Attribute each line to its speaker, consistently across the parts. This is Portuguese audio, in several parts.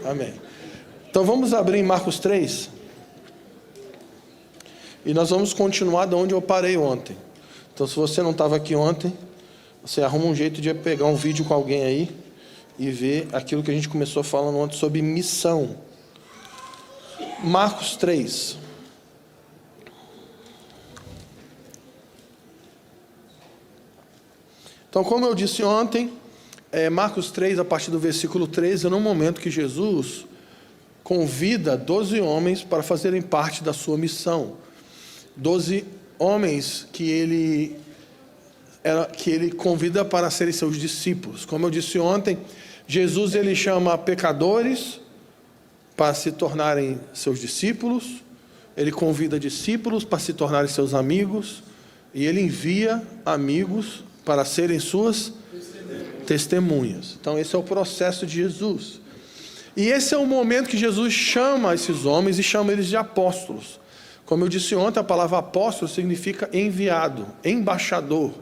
Speaker 1: Amém. Então vamos abrir em Marcos 3. E nós vamos continuar de onde eu parei ontem. Então se você não estava aqui ontem, você arruma um jeito de pegar um vídeo com alguém aí e ver aquilo que a gente começou falando ontem sobre missão. Marcos 3. Então, como eu disse ontem, Marcos 3, a partir do versículo 13, é no momento que Jesus convida 12 homens para fazerem parte da sua missão. 12 homens que ele convida para serem seus discípulos. Como eu disse ontem, Jesus ele chama pecadores para se tornarem seus discípulos, ele convida discípulos para se tornarem seus amigos, e ele envia amigos para serem suas testemunhas. Então esse é o processo de Jesus. E esse é o momento que Jesus chama esses homens e chama eles de apóstolos. Como eu disse ontem, a palavra apóstolo significa enviado, embaixador.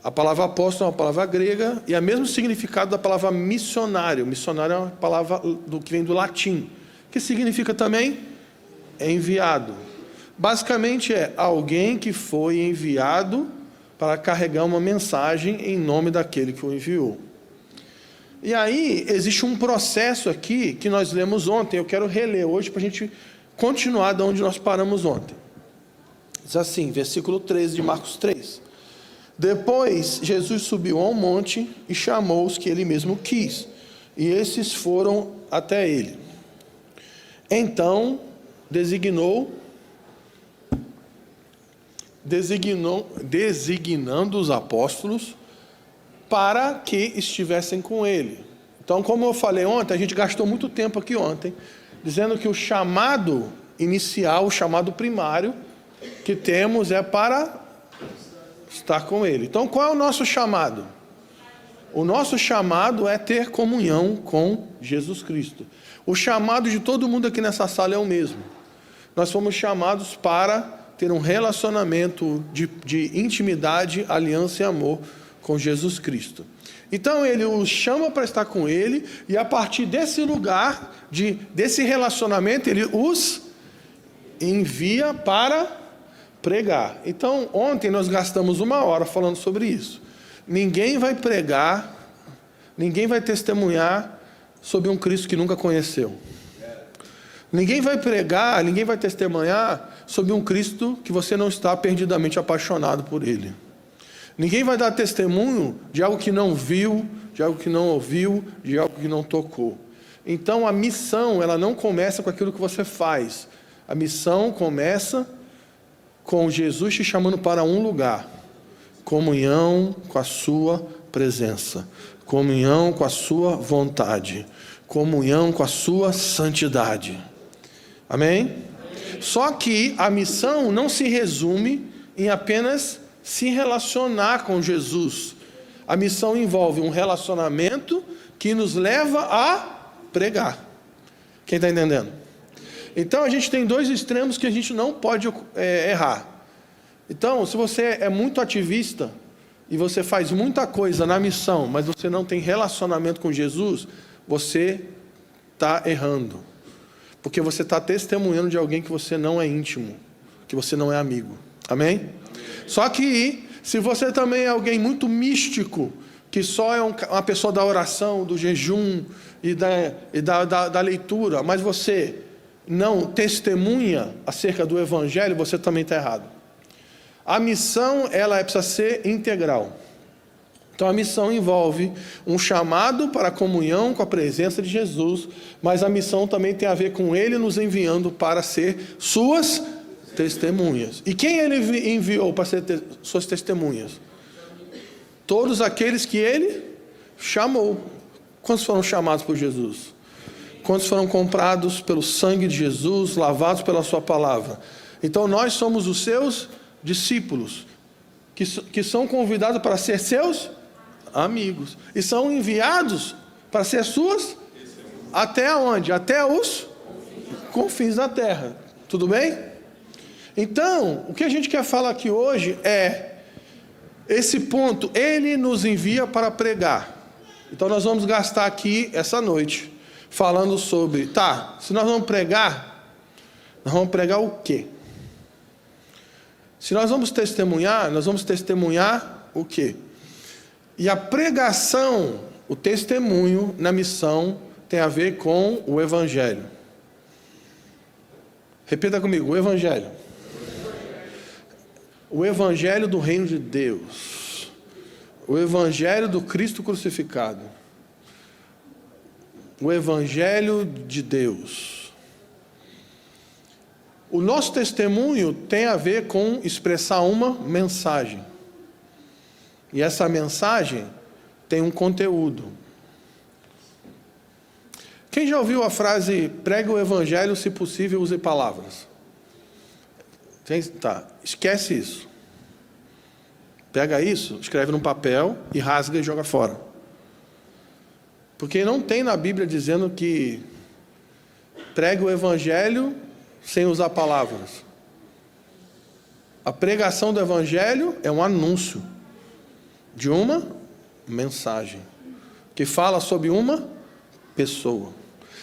Speaker 1: A palavra apóstolo é uma palavra grega e é o mesmo significado da palavra missionário. Missionário é uma palavra que vem do latim, que significa também enviado. Basicamente é alguém que foi enviado para carregar uma mensagem em nome daquele que o enviou. E aí existe um processo aqui que nós lemos ontem, eu quero reler hoje para a gente continuar de onde nós paramos ontem. Diz assim, versículo 13 de Marcos 3. Depois Jesus subiu ao monte e chamou os que ele mesmo quis, e esses foram até ele. Então designando os apóstolos para que estivessem com ele. Então, como eu falei ontem, a gente gastou muito tempo aqui ontem, dizendo que o chamado inicial, o chamado primário que temos é para estar com ele. Então, qual é o nosso chamado? O nosso chamado é ter comunhão com Jesus Cristo. O chamado de todo mundo aqui nessa sala é o mesmo. Nós fomos chamados para ter um relacionamento de intimidade, aliança e amor com Jesus Cristo. Então ele os chama para estar com ele, e a partir desse lugar, desse relacionamento, ele os envia para pregar. Então ontem nós gastamos 1 hora falando sobre isso. Ninguém vai pregar, ninguém vai testemunhar sobre um Cristo que nunca conheceu. Ninguém vai pregar, ninguém vai testemunhar sobre um Cristo que você não está perdidamente apaixonado por ele. Ninguém vai dar testemunho de algo que não viu, de algo que não ouviu, de algo que não tocou. Então a missão, ela não começa com aquilo que você faz. A missão começa com Jesus te chamando para um lugar. Comunhão com a sua presença. Comunhão com a sua vontade. Comunhão com a sua santidade. Amém? Só que a missão não se resume em apenas se relacionar com Jesus. A missão envolve um relacionamento que nos leva a pregar. Quem está entendendo? Então a gente tem 2 extremos que a gente não pode errar. Então, se você é muito ativista e você faz muita coisa na missão, mas você não tem relacionamento com Jesus, você está errando. Porque você está testemunhando de alguém que você não é íntimo, que você não é amigo. Amém? Só que, se você também é alguém muito místico, que só é uma pessoa da oração, do jejum e da leitura, mas você não testemunha acerca do Evangelho, você também está errado. A missão, ela precisa ser integral. Então a missão envolve um chamado para a comunhão com a presença de Jesus, mas a missão também tem a ver com ele nos enviando para ser suas testemunhas. E quem ele enviou para ser suas testemunhas? Todos aqueles que ele chamou. Quantos foram chamados por Jesus? Quantos foram comprados pelo sangue de Jesus, lavados pela sua palavra? Então nós somos os seus discípulos, que são convidados para ser seus amigos, e são enviados para ser suas, até onde? Até os confins da terra. Tudo bem? Então, o que a gente quer falar aqui hoje é esse ponto. Ele nos envia para pregar. Então nós vamos gastar aqui essa noite falando sobre, se nós vamos pregar o quê? Se nós vamos testemunhar o quê? E a pregação, o testemunho na missão tem a ver com o Evangelho. Repita comigo, o Evangelho. O Evangelho do reino de Deus. O Evangelho do Cristo crucificado. O Evangelho de Deus. O nosso testemunho tem a ver com expressar uma mensagem. E essa mensagem tem um conteúdo. Quem já ouviu a frase, pregue o Evangelho, se possível, use palavras? Esquece isso. Pega isso, escreve num papel e rasga e joga fora. Porque não tem na Bíblia dizendo que pregue o Evangelho sem usar palavras. A pregação do Evangelho é um anúncio de uma mensagem que fala sobre uma pessoa.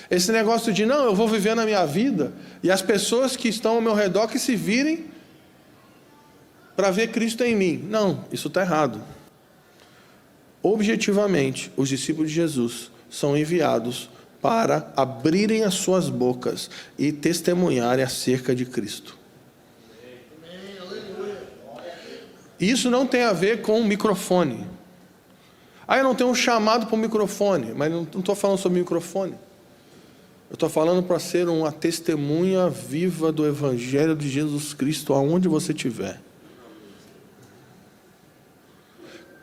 Speaker 1: Esse negócio de, eu vou viver na minha vida e as pessoas que estão ao meu redor que se virem para ver Cristo em mim. Não, isso está errado. Objetivamente, os discípulos de Jesus são enviados para abrirem as suas bocas e testemunharem acerca de Cristo. Isso não tem a ver com microfone. Eu não tenho um chamado para o microfone, mas não estou falando sobre microfone. Eu estou falando para ser uma testemunha viva do Evangelho de Jesus Cristo, aonde você estiver.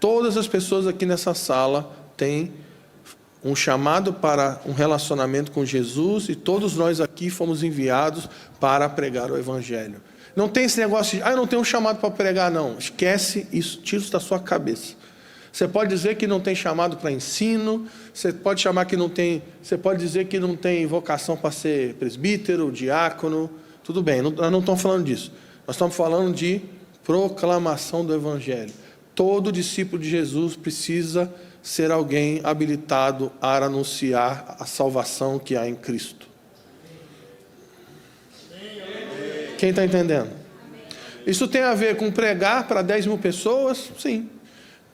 Speaker 1: Todas as pessoas aqui nessa sala têm um chamado para um relacionamento com Jesus, e todos nós aqui fomos enviados para pregar o Evangelho. Não tem esse negócio de, eu não tenho um chamado para pregar, não. Esquece isso, tira isso da sua cabeça. Você pode dizer que não tem chamado para ensino, você pode dizer que não tem vocação para ser presbítero, diácono, tudo bem, nós não estamos falando disso. Nós estamos falando de proclamação do Evangelho. Todo discípulo de Jesus precisa ser alguém habilitado a anunciar a salvação que há em Cristo. Quem está entendendo? Isso tem a ver com pregar para 10 mil pessoas? Sim.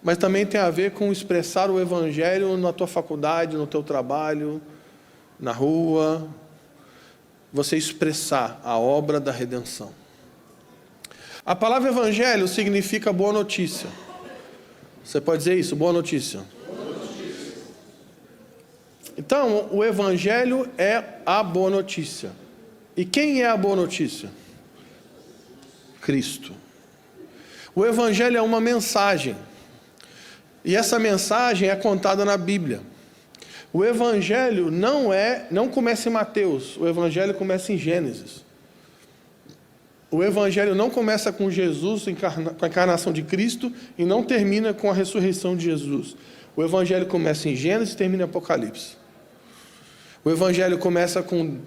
Speaker 1: Mas também tem a ver com expressar o Evangelho na tua faculdade, no teu trabalho, na rua. Você expressar a obra da redenção. A palavra Evangelho significa boa notícia. Você pode dizer isso, boa notícia. Então, o Evangelho é a boa notícia. E quem é a boa notícia? Cristo. O Evangelho é uma mensagem. E essa mensagem é contada na Bíblia. O Evangelho não começa em Mateus. O Evangelho começa em Gênesis. O Evangelho não começa com Jesus, com a encarnação de Cristo, e não termina com a ressurreição de Jesus. O Evangelho começa em Gênesis e termina em Apocalipse. O Evangelho começa com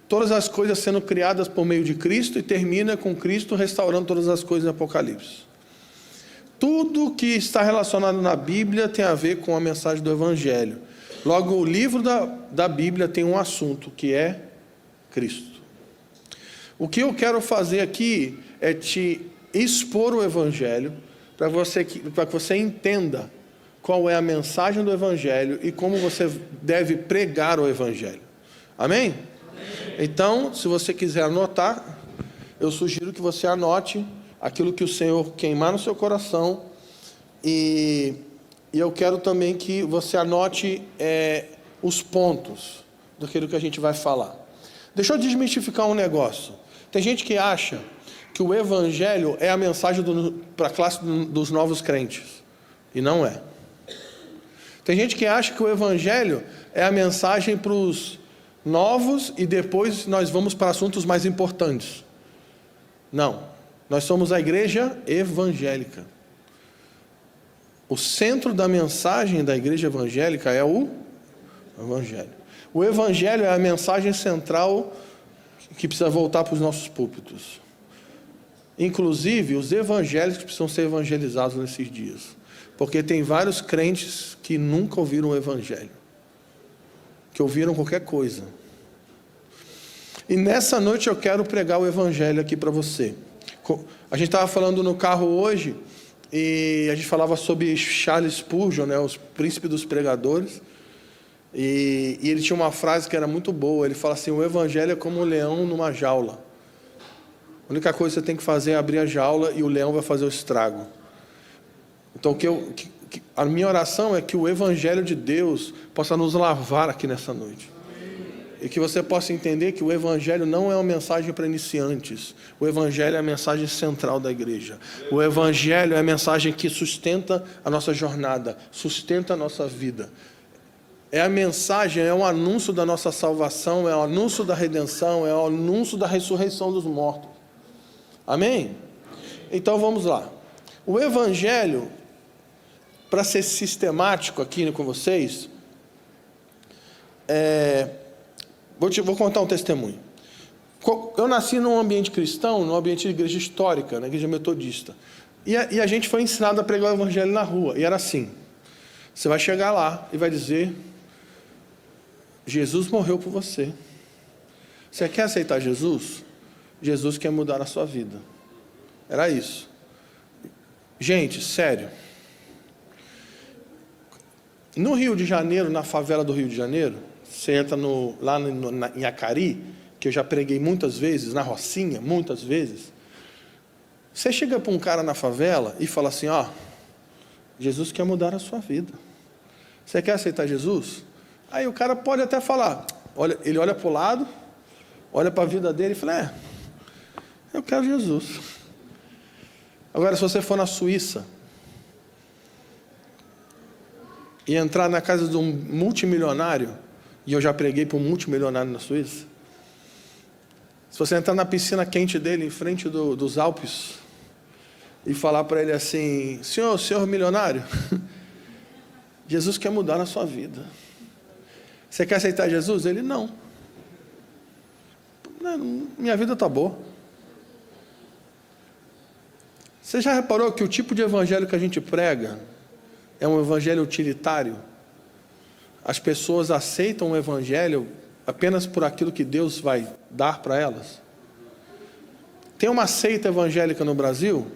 Speaker 1: todas as coisas sendo criadas por meio de Cristo e termina com Cristo restaurando todas as coisas em Apocalipse. Tudo que está relacionado na Bíblia tem a ver com a mensagem do Evangelho. Logo, o livro da Bíblia tem um assunto, que é Cristo. O que eu quero fazer aqui é te expor o Evangelho, para que você entenda qual é a mensagem do Evangelho e como você deve pregar o Evangelho. Amém? Então, se você quiser anotar, eu sugiro que você anote aquilo que o Senhor queimar no seu coração, e eu quero também que você anote os pontos daquilo que a gente vai falar. Deixa eu desmistificar um negócio. Tem gente que acha que o Evangelho é a mensagem para a classe dos novos crentes, e não é. Tem gente que acha que o Evangelho é a mensagem para os novos e depois nós vamos para assuntos mais importantes. Não, nós somos a igreja evangélica. O centro da mensagem da igreja evangélica é o Evangelho. O Evangelho é a mensagem central que precisa voltar para os nossos púlpitos. Inclusive, os evangélicos precisam ser evangelizados nesses dias. Porque tem vários crentes que nunca ouviram o Evangelho. que ouviram qualquer coisa. E nessa noite eu quero pregar o evangelho aqui para você. A gente estava falando no carro hoje, e a gente falava sobre Charles Spurgeon, né, os príncipes dos pregadores, e ele tinha uma frase que era muito boa. Ele fala assim: o evangelho é como um leão numa jaula. A única coisa que você tem que fazer é abrir a jaula e o leão vai fazer o estrago. Então a minha oração é que o evangelho de Deus possa nos lavar aqui nessa noite. E que você possa entender que o evangelho não é uma mensagem para iniciantes. O evangelho é a mensagem central da igreja. O evangelho é a mensagem que sustenta a nossa jornada, sustenta a nossa vida. É a mensagem, é o anúncio da nossa salvação, é o anúncio da redenção, é o anúncio da ressurreição dos mortos. Amém? Então vamos lá. O evangelho, para ser sistemático aqui com vocês, vou contar um testemunho. Eu nasci num ambiente cristão, num ambiente de igreja histórica, na igreja metodista. E a gente foi ensinado a pregar o evangelho na rua. E era assim: você vai chegar lá e vai dizer: Jesus morreu por você. Você quer aceitar Jesus? Jesus quer mudar a sua vida. Era isso. Gente, sério. No Rio de Janeiro, na favela do Rio de Janeiro, você entra lá em Acari, que eu já preguei muitas vezes, na Rocinha, muitas vezes. Você chega para um cara na favela e fala assim: ó, Jesus quer mudar a sua vida. Você quer aceitar Jesus? Aí o cara pode até falar, ele olha para o lado, olha para a vida dele e fala: eu quero Jesus. Agora, se você for na Suíça e entrar na casa de um multimilionário, e eu já preguei para um multimilionário na Suíça, se você entrar na piscina quente dele, em frente dos Alpes, e falar para ele assim: senhor milionário, Jesus quer mudar a sua vida. Você quer aceitar Jesus? Ele: não, minha vida está boa. Você já reparou que o tipo de evangelho que a gente prega é um evangelho utilitário? As pessoas aceitam o evangelho apenas por aquilo que Deus vai dar para elas. Tem uma seita evangélica no Brasil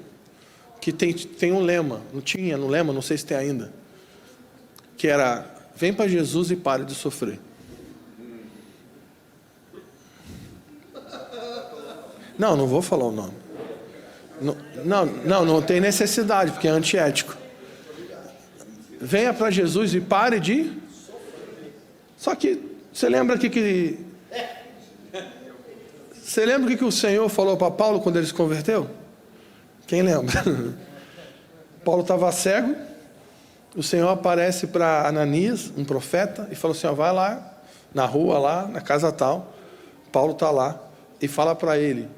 Speaker 1: que tem um lema, não sei se tem ainda, que era: vem para Jesus e pare de sofrer. Não vou falar o nome. Não tem necessidade, porque é antiético. Venha para Jesus e pare de... Só que, você lembra que o Senhor falou para Paulo quando ele se converteu? Quem lembra? Paulo estava cego, o Senhor aparece para Ananias, um profeta, e falou assim: vai lá, na rua lá, na casa tal, Paulo está lá, e fala para ele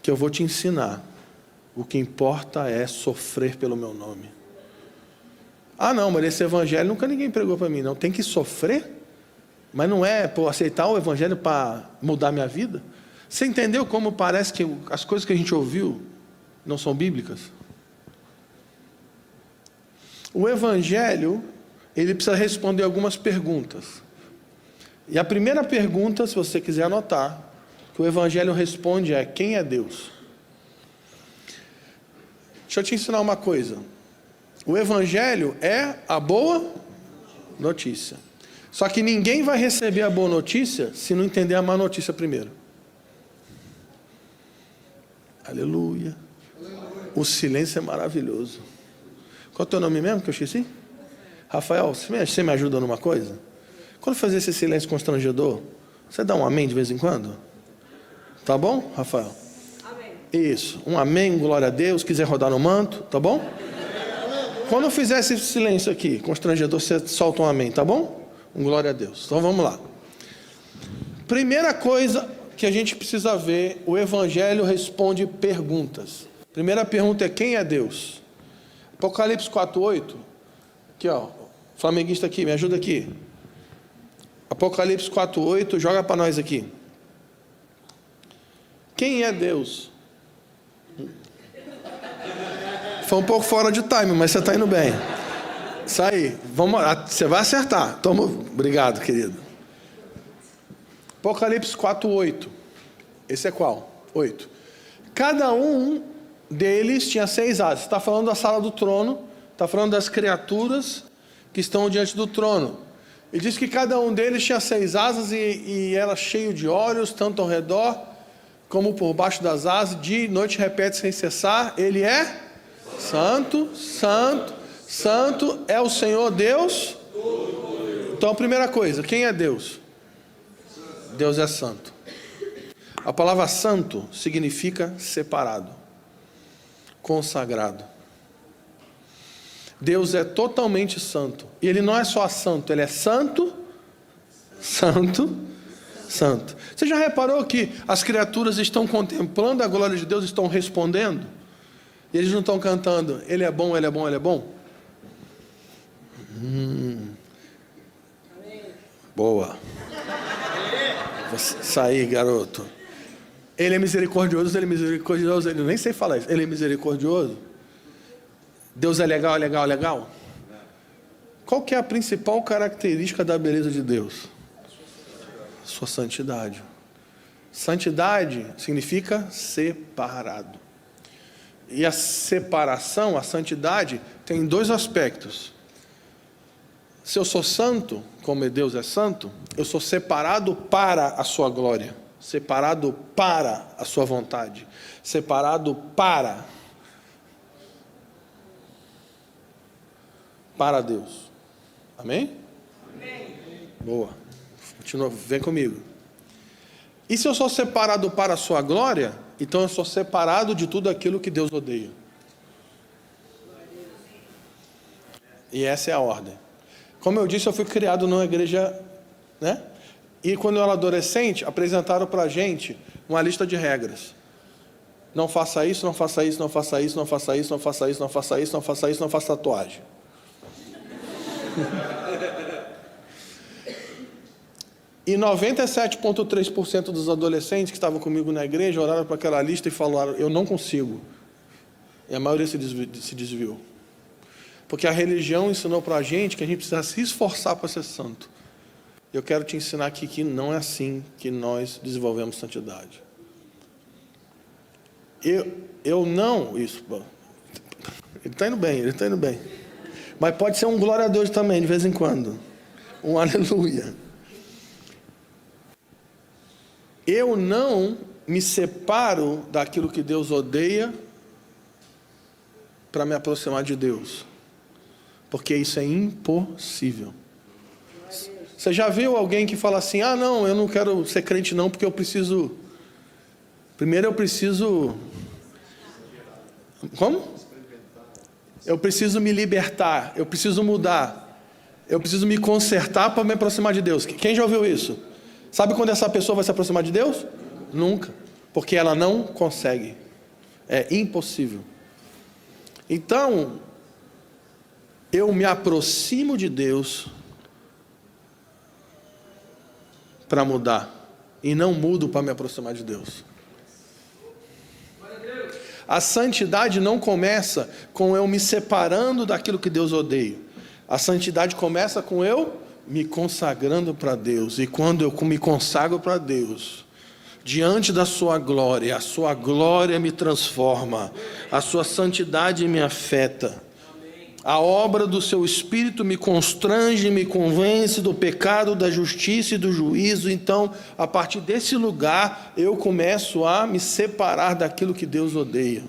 Speaker 1: que eu vou te ensinar. O que importa é sofrer pelo meu nome. Não, mas esse evangelho nunca ninguém pregou para mim, não. Tem que sofrer? Mas não é por aceitar o evangelho para mudar minha vida? Você entendeu como parece que as coisas que a gente ouviu não são bíblicas? O evangelho, ele precisa responder algumas perguntas. E a primeira pergunta, se você quiser anotar, que o evangelho responde é: quem é Deus? Deixa eu te ensinar uma coisa. O evangelho é a boa notícia. Só que ninguém vai receber a boa notícia se não entender a má notícia primeiro. Aleluia. O silêncio é maravilhoso. Qual é o teu nome mesmo que eu esqueci? Rafael, você me ajuda numa coisa? Quando fazer esse silêncio constrangedor, você dá um amém de vez em quando? Tá bom, Rafael? Isso, um amém, glória a Deus. Quiser rodar no manto, tá bom? Quando eu fizer esse silêncio aqui, constrangedor, você solta um amém, tá bom? Um glória a Deus. Então vamos lá. Primeira coisa que a gente precisa ver: o evangelho responde perguntas. Primeira pergunta é: quem é Deus? Apocalipse 4:8. Aqui, ó, flamenguista aqui, me ajuda aqui. Apocalipse 4:8, joga para nós aqui. Quem é Deus? Foi um pouco fora de time, mas você está indo bem. Isso aí, vamos lá, você vai acertar. Obrigado, querido. Apocalipse 4:8. Esse é qual? 8. Cada um deles tinha 6 asas. Está falando da sala do trono, está falando das criaturas que estão diante do trono. Ele diz que cada um deles tinha 6 asas e era cheio de olhos, tanto ao redor como por baixo das asas. Dia e noite repete sem cessar: Ele é santo, santo, santo é o Senhor Deus. Então, a primeira coisa, quem é Deus? Deus é santo. A palavra santo significa separado, consagrado. Deus é totalmente santo. E Ele não é só santo, Ele é santo, santo, santo. Você já reparou que as criaturas estão contemplando a glória de Deus, estão respondendo? E eles não estão cantando: Ele é bom, Ele é bom, Ele é bom? Boa. Vou sair, garoto. Ele é misericordioso, Ele é misericordioso. Eu nem sei falar isso. Ele é misericordioso. Deus é legal, legal, legal. Qual que é a principal característica da beleza de Deus? Sua santidade. Santidade significa separado. E a separação, a santidade, tem 2 aspectos. Se eu sou santo, como Deus é santo, eu sou separado para a sua glória, separado para a sua vontade, separado para Deus. Amém? Amém. Boa. Continua, vem comigo. E se eu sou separado para a sua glória, então eu sou separado de tudo aquilo que Deus odeia. E essa é a ordem. Como eu disse, eu fui criado numa igreja, né? E quando eu era adolescente, apresentaram para a gente uma lista de regras. Não faça isso, não faça isso, não faça isso, não faça isso, não faça isso, não faça isso, não faça isso, não faça tatuagem. E 97,3% dos adolescentes que estavam comigo na igreja olharam para aquela lista e falaram: eu não consigo. E a maioria se desviou. Porque a religião ensinou para a gente que a gente precisa se esforçar para ser santo. Eu quero te ensinar aqui que não é assim que nós desenvolvemos santidade. Eu não... Isso, ele está indo bem, ele está indo bem. Mas pode ser um glória a Deus também, de vez em quando. Um aleluia. Eu não me separo daquilo que Deus odeia para me aproximar de Deus. Porque isso é impossível. Você já viu alguém que fala assim: ah, não, eu não quero ser crente não, porque eu preciso... Primeiro eu preciso... Como? Eu preciso me libertar, eu preciso mudar, eu preciso me consertar para me aproximar de Deus. Quem já ouviu isso? Sabe quando essa pessoa vai se aproximar de Deus? Nunca. Porque ela não consegue. É impossível. Então, eu me aproximo de Deus para mudar. E não mudo para me aproximar de Deus. A santidade não começa com eu me separando daquilo que Deus odeia. A santidade começa com eu me consagrando para Deus. E quando eu me consagro para Deus, diante da sua glória, a sua glória me transforma, a sua santidade me afeta. A obra do seu Espírito me constrange, me convence do pecado, da justiça e do juízo. Então, a partir desse lugar, eu começo a me separar daquilo que Deus odeia.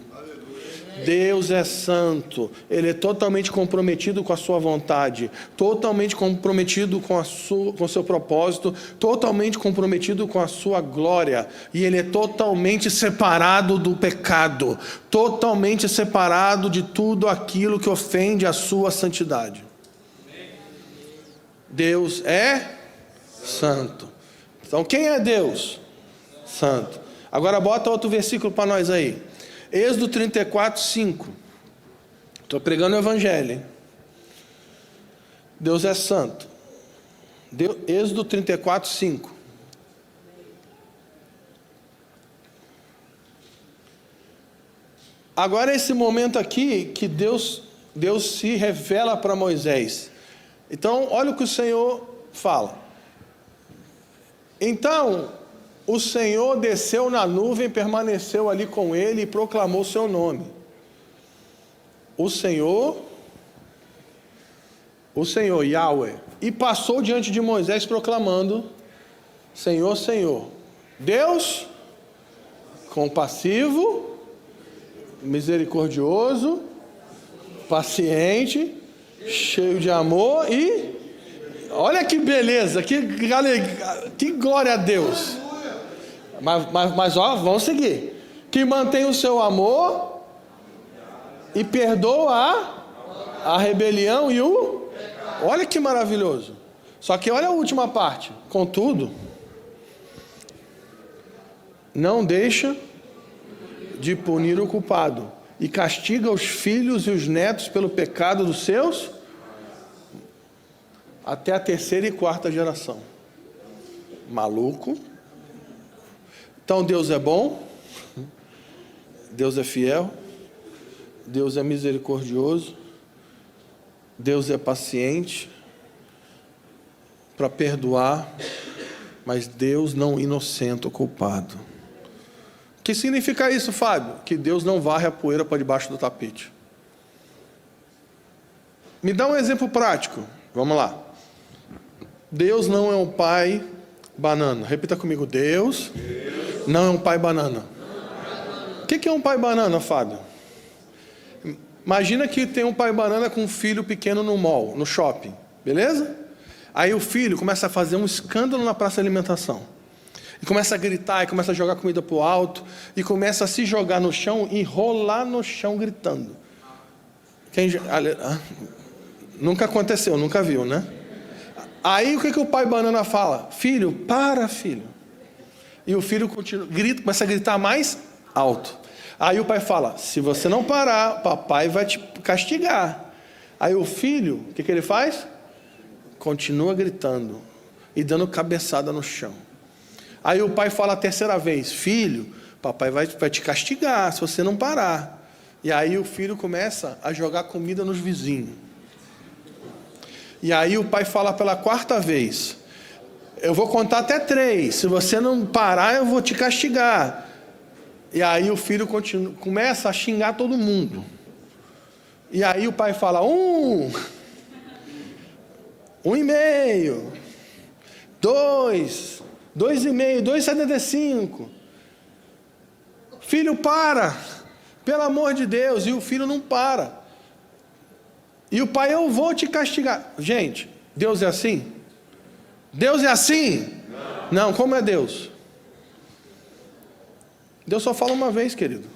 Speaker 1: Deus é santo, Ele é totalmente comprometido com a sua vontade, totalmente comprometido com o seu propósito, totalmente comprometido com a sua glória, e Ele é totalmente separado do pecado, totalmente separado de tudo aquilo que ofende a sua santidade. Deus é santo. Então quem é Deus? Santo. Agora bota outro versículo para nós aí. Êxodo 34, 5. Estou pregando o Evangelho, hein? Deus é santo. Êxodo 34, 5. Agora esse momento aqui que Deus se revela para Moisés. Então olha o que o Senhor fala. Então, o Senhor desceu na nuvem, permaneceu ali com ele e proclamou seu nome. O Senhor, Yahweh, e passou diante de Moisés proclamando: Senhor, Senhor, Deus compassivo, misericordioso, paciente, cheio de amor e... Olha que beleza, que glória a Deus. Mas ó, vamos seguir. Que mantém o seu amor e perdoa a rebelião e o... Olha que maravilhoso. Só que olha a última parte. Contudo, não deixa de punir o culpado e castiga os filhos e os netos pelo pecado dos seus até a terceira e quarta geração. Maluco. Então Deus é bom, Deus é fiel, Deus é misericordioso, Deus é paciente para perdoar, mas Deus não inocenta o culpado. O que significa isso, Fábio? Que Deus não varre a poeira para debaixo do tapete. Me dá um exemplo prático. Vamos lá. Deus não é um pai banana. Repita comigo. Deus não é um pai banana. O que é um pai banana, Fábio? Imagina que tem um pai banana com um filho pequeno no mall, no shopping. Beleza? Aí o filho começa a fazer um escândalo na praça de alimentação. E começa a gritar, e começa a jogar comida para o alto, e começa a se jogar no chão e rolar no chão gritando. Nunca aconteceu, nunca viu, né? Aí o que o pai banana fala? Filho, para, filho. E o filho continua, começa a gritar mais alto. Aí o pai fala: se você não parar, papai vai te castigar. Aí o filho, o que ele faz? Continua gritando e dando cabeçada no chão. Aí o pai fala a terceira vez: filho, papai vai te castigar se você não parar. E aí o filho começa a jogar comida nos vizinhos. E aí o pai fala pela quarta vez: eu vou contar até 3, se você não parar eu vou te castigar. E aí o filho começa a xingar todo mundo. E aí o pai fala: 1, 1,5, 2, 2,5, 2,75. Filho, para, pelo amor de Deus. E o filho não para. E o pai: eu vou te castigar. Gente, Deus é assim? Deus é assim? Não, como é Deus? Deus só fala uma vez, querido.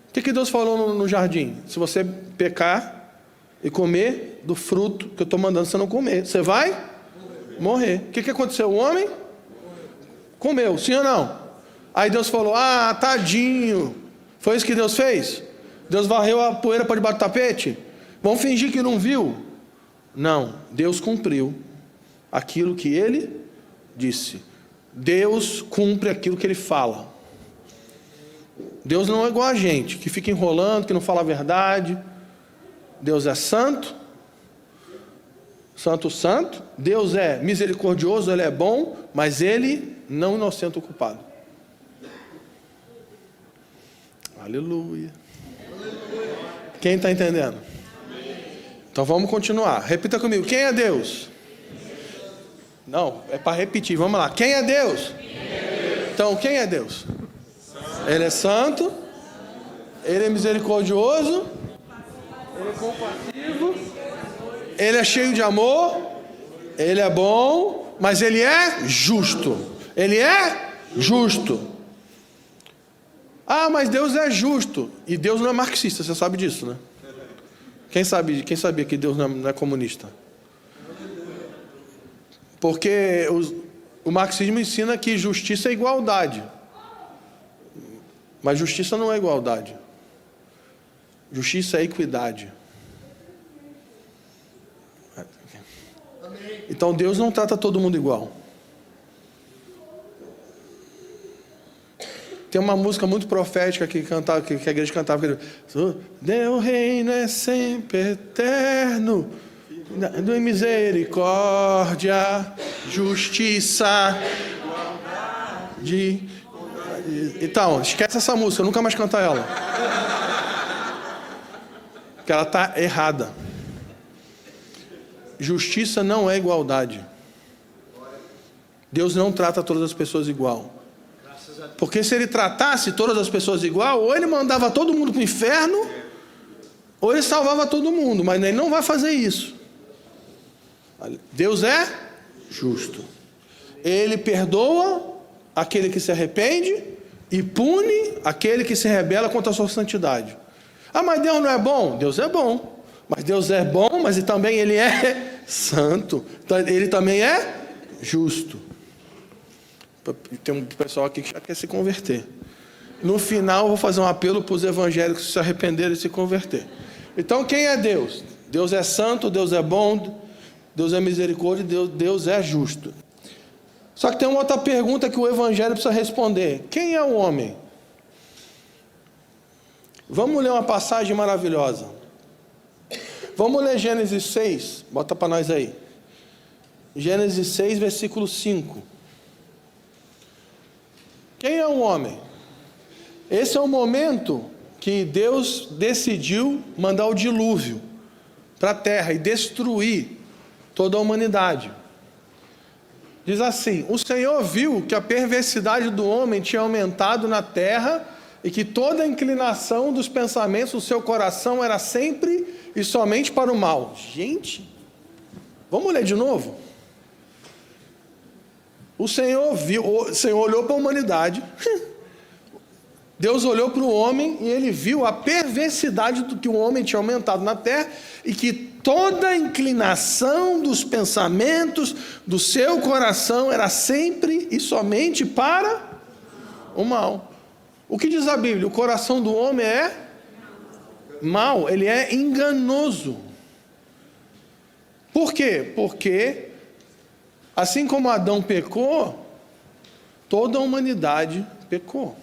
Speaker 1: O que Deus falou no jardim? Se você pecar e comer do fruto que eu estou mandando você não comer, você vai morrer. O que aconteceu? O homem comeu, sim ou não? Aí Deus falou: ah, tadinho. Foi isso que Deus fez? Deus varreu a poeira para debaixo do tapete? Vamos fingir que não viu? Não, Deus cumpriu aquilo que Ele disse. Deus cumpre aquilo que Ele fala. Deus não é igual a gente, que fica enrolando, que não fala a verdade. Deus é santo, santo, santo. Deus é misericordioso, Ele é bom, mas Ele não inocenta o culpado. Aleluia. Quem está entendendo? Então vamos continuar. Repita comigo. Quem é Deus? Não, é para repetir. Vamos lá. Quem é Deus? Então, quem é Deus? Ele é santo. Ele é misericordioso. Ele é compassivo. Ele é cheio de amor. Ele é bom. Mas Ele é justo. Ele é justo. Ah, mas Deus é justo. E Deus não é marxista, você sabe disso, né? Quem sabia que Deus não é comunista? Porque o marxismo ensina que justiça é igualdade. Mas justiça não é igualdade. Justiça é equidade. Então Deus não trata todo mundo igual. Tem uma música muito profética que a igreja cantava: Teu reino é sempre eterno, Misericórdia, justiça, Então, esquece essa música, eu nunca mais cantar ela. Porque ela está errada. Justiça não é igualdade. Deus não trata todas as pessoas igual. Porque se ele tratasse todas as pessoas igual, ou ele mandava todo mundo para o inferno, ou ele salvava todo mundo, mas ele não vai fazer isso. Deus é justo. Ele perdoa aquele que se arrepende e pune aquele que se rebela contra a sua santidade. Ah, mas Deus não é bom? Deus é bom. Mas Deus é bom, mas também ele é santo. Ele também é justo. Tem um pessoal aqui que já quer se converter. No final, eu vou fazer um apelo para os evangélicos se arrependerem e se converter. Então, quem é Deus? Deus é santo, Deus é bom, Deus é misericórdia, Deus é justo. Só que tem uma outra pergunta que o evangelho precisa responder. Quem é o homem? Vamos ler uma passagem maravilhosa. Vamos ler Gênesis 6. Bota para nós aí. Gênesis 6, versículo 5. Quem é o homem? Esse é o momento que Deus decidiu mandar o dilúvio para a terra e destruir toda a humanidade. Diz assim: o Senhor viu que a perversidade do homem tinha aumentado na terra e que toda a inclinação dos pensamentos do seu coração era sempre e somente para o mal. Gente, vamos ler de novo? O Senhor viu, o Senhor olhou para a humanidade, Deus olhou para o homem e ele viu a perversidade do que o homem tinha aumentado na terra e que toda a inclinação dos pensamentos do seu coração era sempre e somente para o mal. O que diz a Bíblia? O coração do homem é mau, ele é enganoso. Por quê? Porque assim como Adão pecou, toda a humanidade pecou.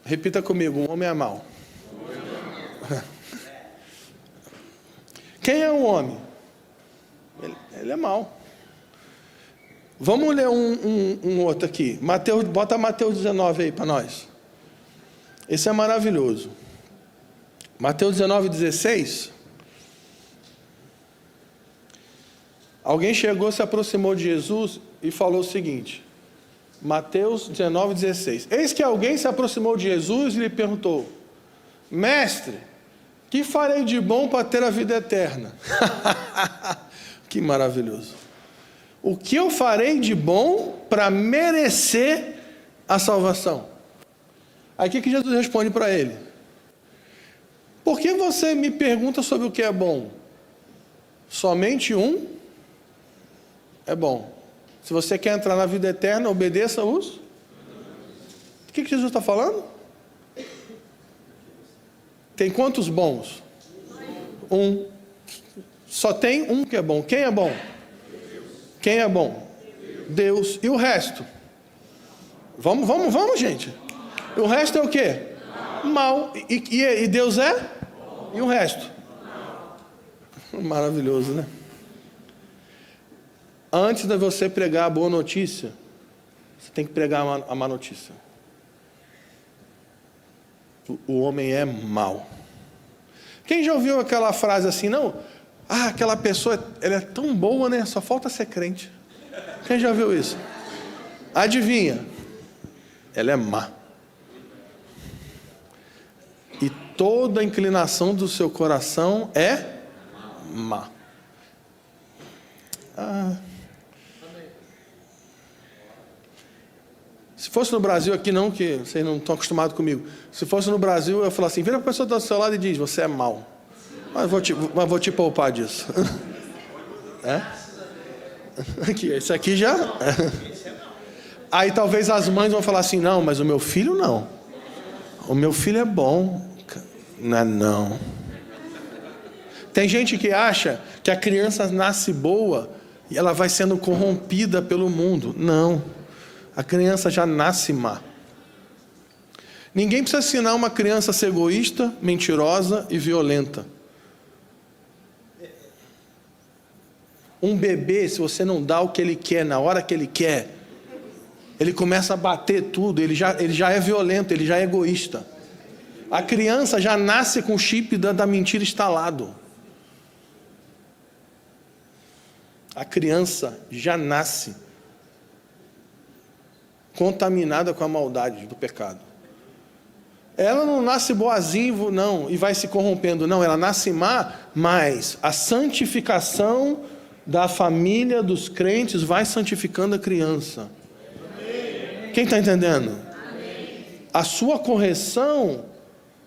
Speaker 1: Repita comigo: o homem é mau. Quem é o homem? Ele é mau. Vamos ler um outro aqui. Bota Mateus 19 aí para nós. Esse é maravilhoso. Mateus 19, 16. Alguém chegou, se aproximou de Jesus e falou o seguinte. Mateus 19, 16. Eis que alguém se aproximou de Jesus e lhe perguntou: Mestre, que farei de bom para ter a vida eterna? Que maravilhoso. O que eu farei de bom para merecer a salvação? Aí o que Jesus responde para ele? Por que você me pergunta sobre o que é bom? Somente um é bom. Se você quer entrar na vida eterna, obedeça-os. O que Jesus está falando? Tem quantos bons? Um. Só tem um que é bom. Quem é bom? Quem é bom? Deus. E o resto? Vamos, gente. O resto é o quê? Mal. E Deus é? E o resto? Maravilhoso, né? Antes de você pregar a boa notícia, você tem que pregar a má notícia. O homem é mau. Quem já ouviu aquela frase assim, não? Ah, aquela pessoa, ela é tão boa, né? Só falta ser crente. Quem já ouviu isso? Adivinha? Ela é má. E toda a inclinação do seu coração é má. Se fosse no Brasil aqui não, que vocês não estão acostumados comigo. Se fosse no Brasil, eu ia falar assim, vira para a pessoa do seu lado e diz, você é mau. Mas vou te poupar disso. É? Aqui, esse aqui já... Aí talvez as mães vão falar assim, não, mas o meu filho não. O meu filho é bom. Não. Tem gente que acha que a criança nasce boa e ela vai sendo corrompida pelo mundo. Não. A criança já nasce má. Ninguém precisa ensinar uma criança a ser egoísta, mentirosa e violenta. Um bebê, se você não dá o que ele quer, na hora que ele quer, ele começa a bater tudo, ele já é violento, ele já é egoísta. A criança já nasce com o chip da mentira instalado. A criança já nasce contaminada com a maldade do pecado. Ela não nasce boazinha, não, e vai se corrompendo, não. Ela nasce má, mas a santificação da família dos crentes vai santificando a criança. Quem está entendendo? A sua correção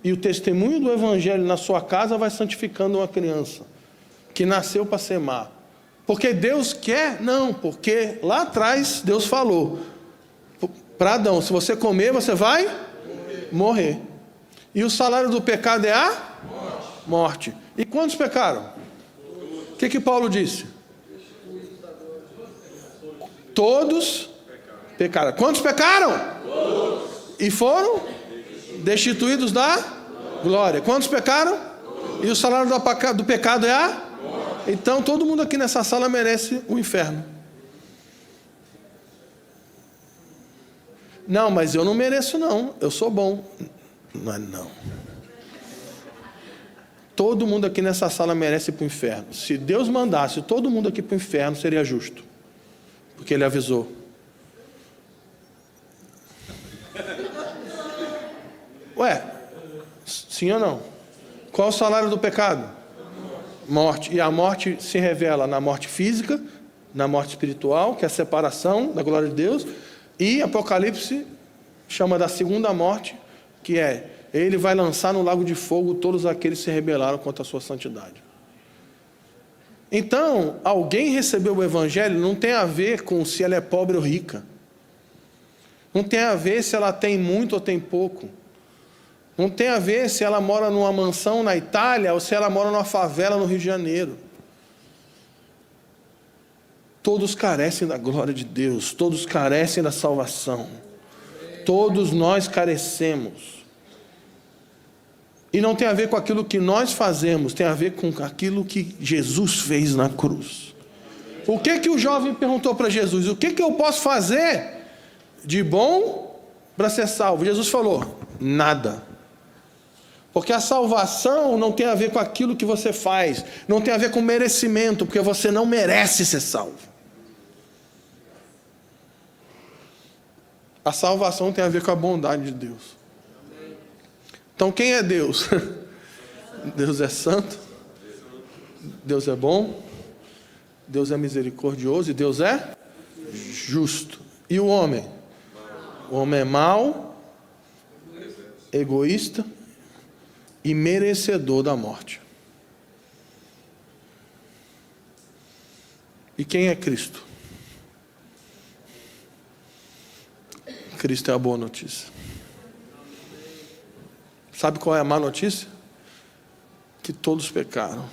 Speaker 1: e o testemunho do Evangelho na sua casa vai santificando uma criança que nasceu para ser má. Porque Deus quer? Não, porque lá atrás Deus falou para Adão: se você comer, você vai morrer. E o salário do pecado é a morte. E quantos pecaram? O que Paulo disse? Todos pecaram. Quantos pecaram? Todos. E foram destituídos da glória. Quantos pecaram? E o salário do pecado é a morte. Então todo mundo aqui nessa sala merece o inferno. Não, mas eu não mereço não, eu sou bom. Não. Todo mundo aqui nessa sala merece ir para o inferno. Se Deus mandasse todo mundo aqui para o inferno, seria justo. Porque Ele avisou. Ué, sim ou não? Qual é o salário do pecado? Morte. E a morte se revela na morte física, na morte espiritual, que é a separação da glória de Deus, e Apocalipse chama da segunda morte, que é: Ele vai lançar no lago de fogo todos aqueles que se rebelaram contra a sua santidade. Então, alguém recebeu o Evangelho não tem a ver com se ela é pobre ou rica. Não tem a ver se ela tem muito ou tem pouco. Não tem a ver se ela mora numa mansão na Itália ou se ela mora numa favela no Rio de Janeiro. Todos carecem da glória de Deus, todos carecem da salvação. Todos nós carecemos. E não tem a ver com aquilo que nós fazemos, tem a ver com aquilo que Jesus fez na cruz. O que o jovem perguntou para Jesus? O que eu posso fazer de bom para ser salvo? Jesus falou: nada. Porque a salvação não tem a ver com aquilo que você faz, não tem a ver com merecimento, porque você não merece ser salvo. A salvação tem a ver com a bondade de Deus. Então quem é Deus? Deus é santo, Deus é bom, Deus é misericordioso e Deus é justo. E o homem? O homem é mau, egoísta e merecedor da morte. E quem é Cristo? Cristo é a boa notícia. Sabe qual é a má notícia? Que todos pecaram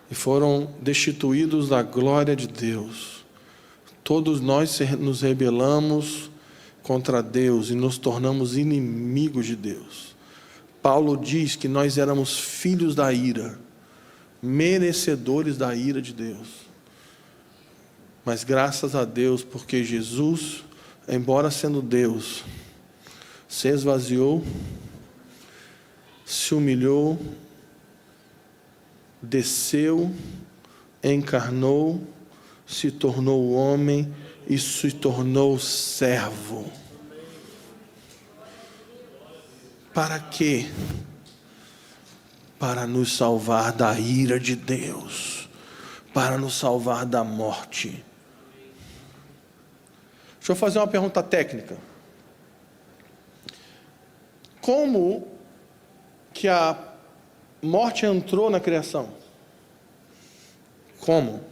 Speaker 1: e foram destituídos da glória de Deus. Todos nós nos rebelamos contra Deus e nos tornamos inimigos de Deus. Paulo diz que nós éramos filhos da ira, merecedores da ira de Deus. Mas graças a Deus, porque Jesus, embora sendo Deus, se esvaziou, se humilhou, desceu, encarnou, se tornou homem e se tornou servo. Para quê? Para nos salvar da ira de Deus, para nos salvar da morte. Deixa eu fazer uma pergunta técnica. Como que a morte entrou na criação? Como?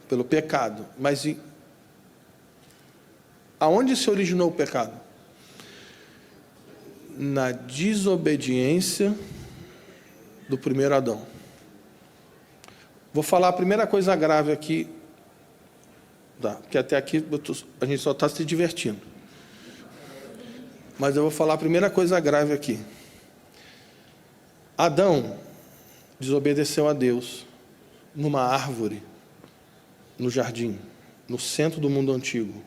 Speaker 1: Pelo pecado. Mas aonde se originou o pecado? Na desobediência do primeiro Adão. Vou falar a primeira coisa grave aqui, porque até aqui a gente só está se divertindo. Mas eu vou falar a primeira coisa grave aqui. Adão desobedeceu a Deus numa árvore, no jardim, no centro do mundo antigo.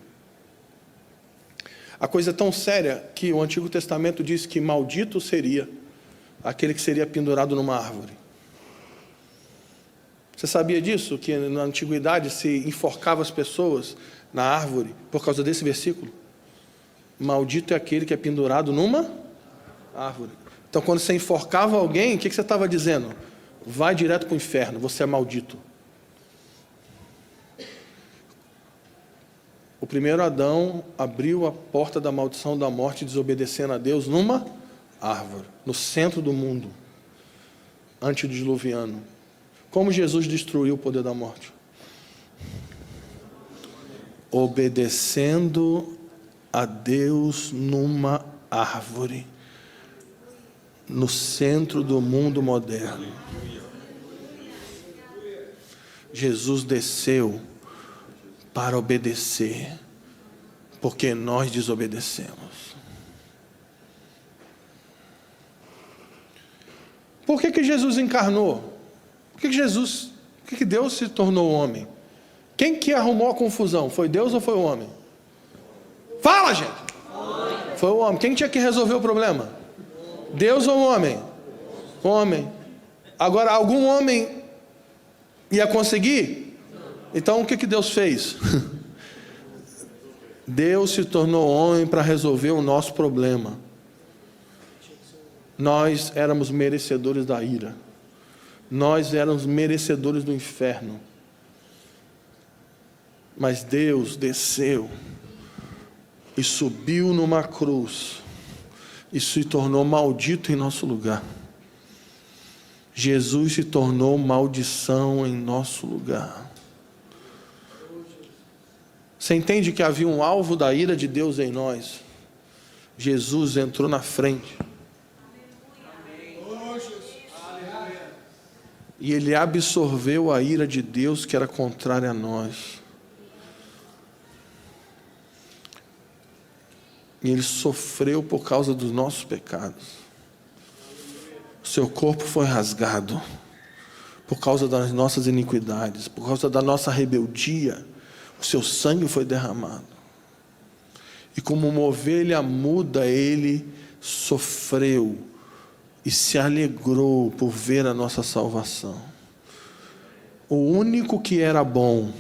Speaker 1: A coisa é tão séria que o Antigo Testamento diz que maldito seria aquele que seria pendurado numa árvore. Você sabia disso? Que na antiguidade se enforcava as pessoas na árvore por causa desse versículo? Maldito é aquele que é pendurado numa árvore. Então, quando você enforcava alguém, o que você estava dizendo? Vai direto para o inferno, você é maldito. O primeiro Adão abriu a porta da maldição da morte, desobedecendo a Deus numa árvore, no centro do mundo, antediluviano. Como Jesus destruiu o poder da morte? Obedecendo a Deus numa árvore, no centro do mundo moderno. Jesus desceu para obedecer, porque nós desobedecemos. Por que Jesus encarnou? Por que Deus se tornou homem? Quem que arrumou a confusão? Foi Deus ou foi o homem? Fala, gente! Foi o homem. Quem tinha que resolver o problema? Deus ou o homem? O homem. Agora, algum homem ia conseguir? Então, o que Deus fez? Deus se tornou homem para resolver o nosso problema. Nós éramos merecedores da ira. Nós éramos merecedores do inferno. Mas Deus desceu e subiu numa cruz e se tornou maldito em nosso lugar. Jesus se tornou maldição em nosso lugar. Você entende que havia um alvo da ira de Deus em nós? Jesus entrou na frente. E Ele absorveu a ira de Deus que era contrária a nós. E Ele sofreu por causa dos nossos pecados. O seu corpo foi rasgado por causa das nossas iniquidades, por causa da nossa rebeldia. O seu sangue foi derramado. E como uma ovelha muda, Ele sofreu e se alegrou por ver a nossa salvação. O único que era bom,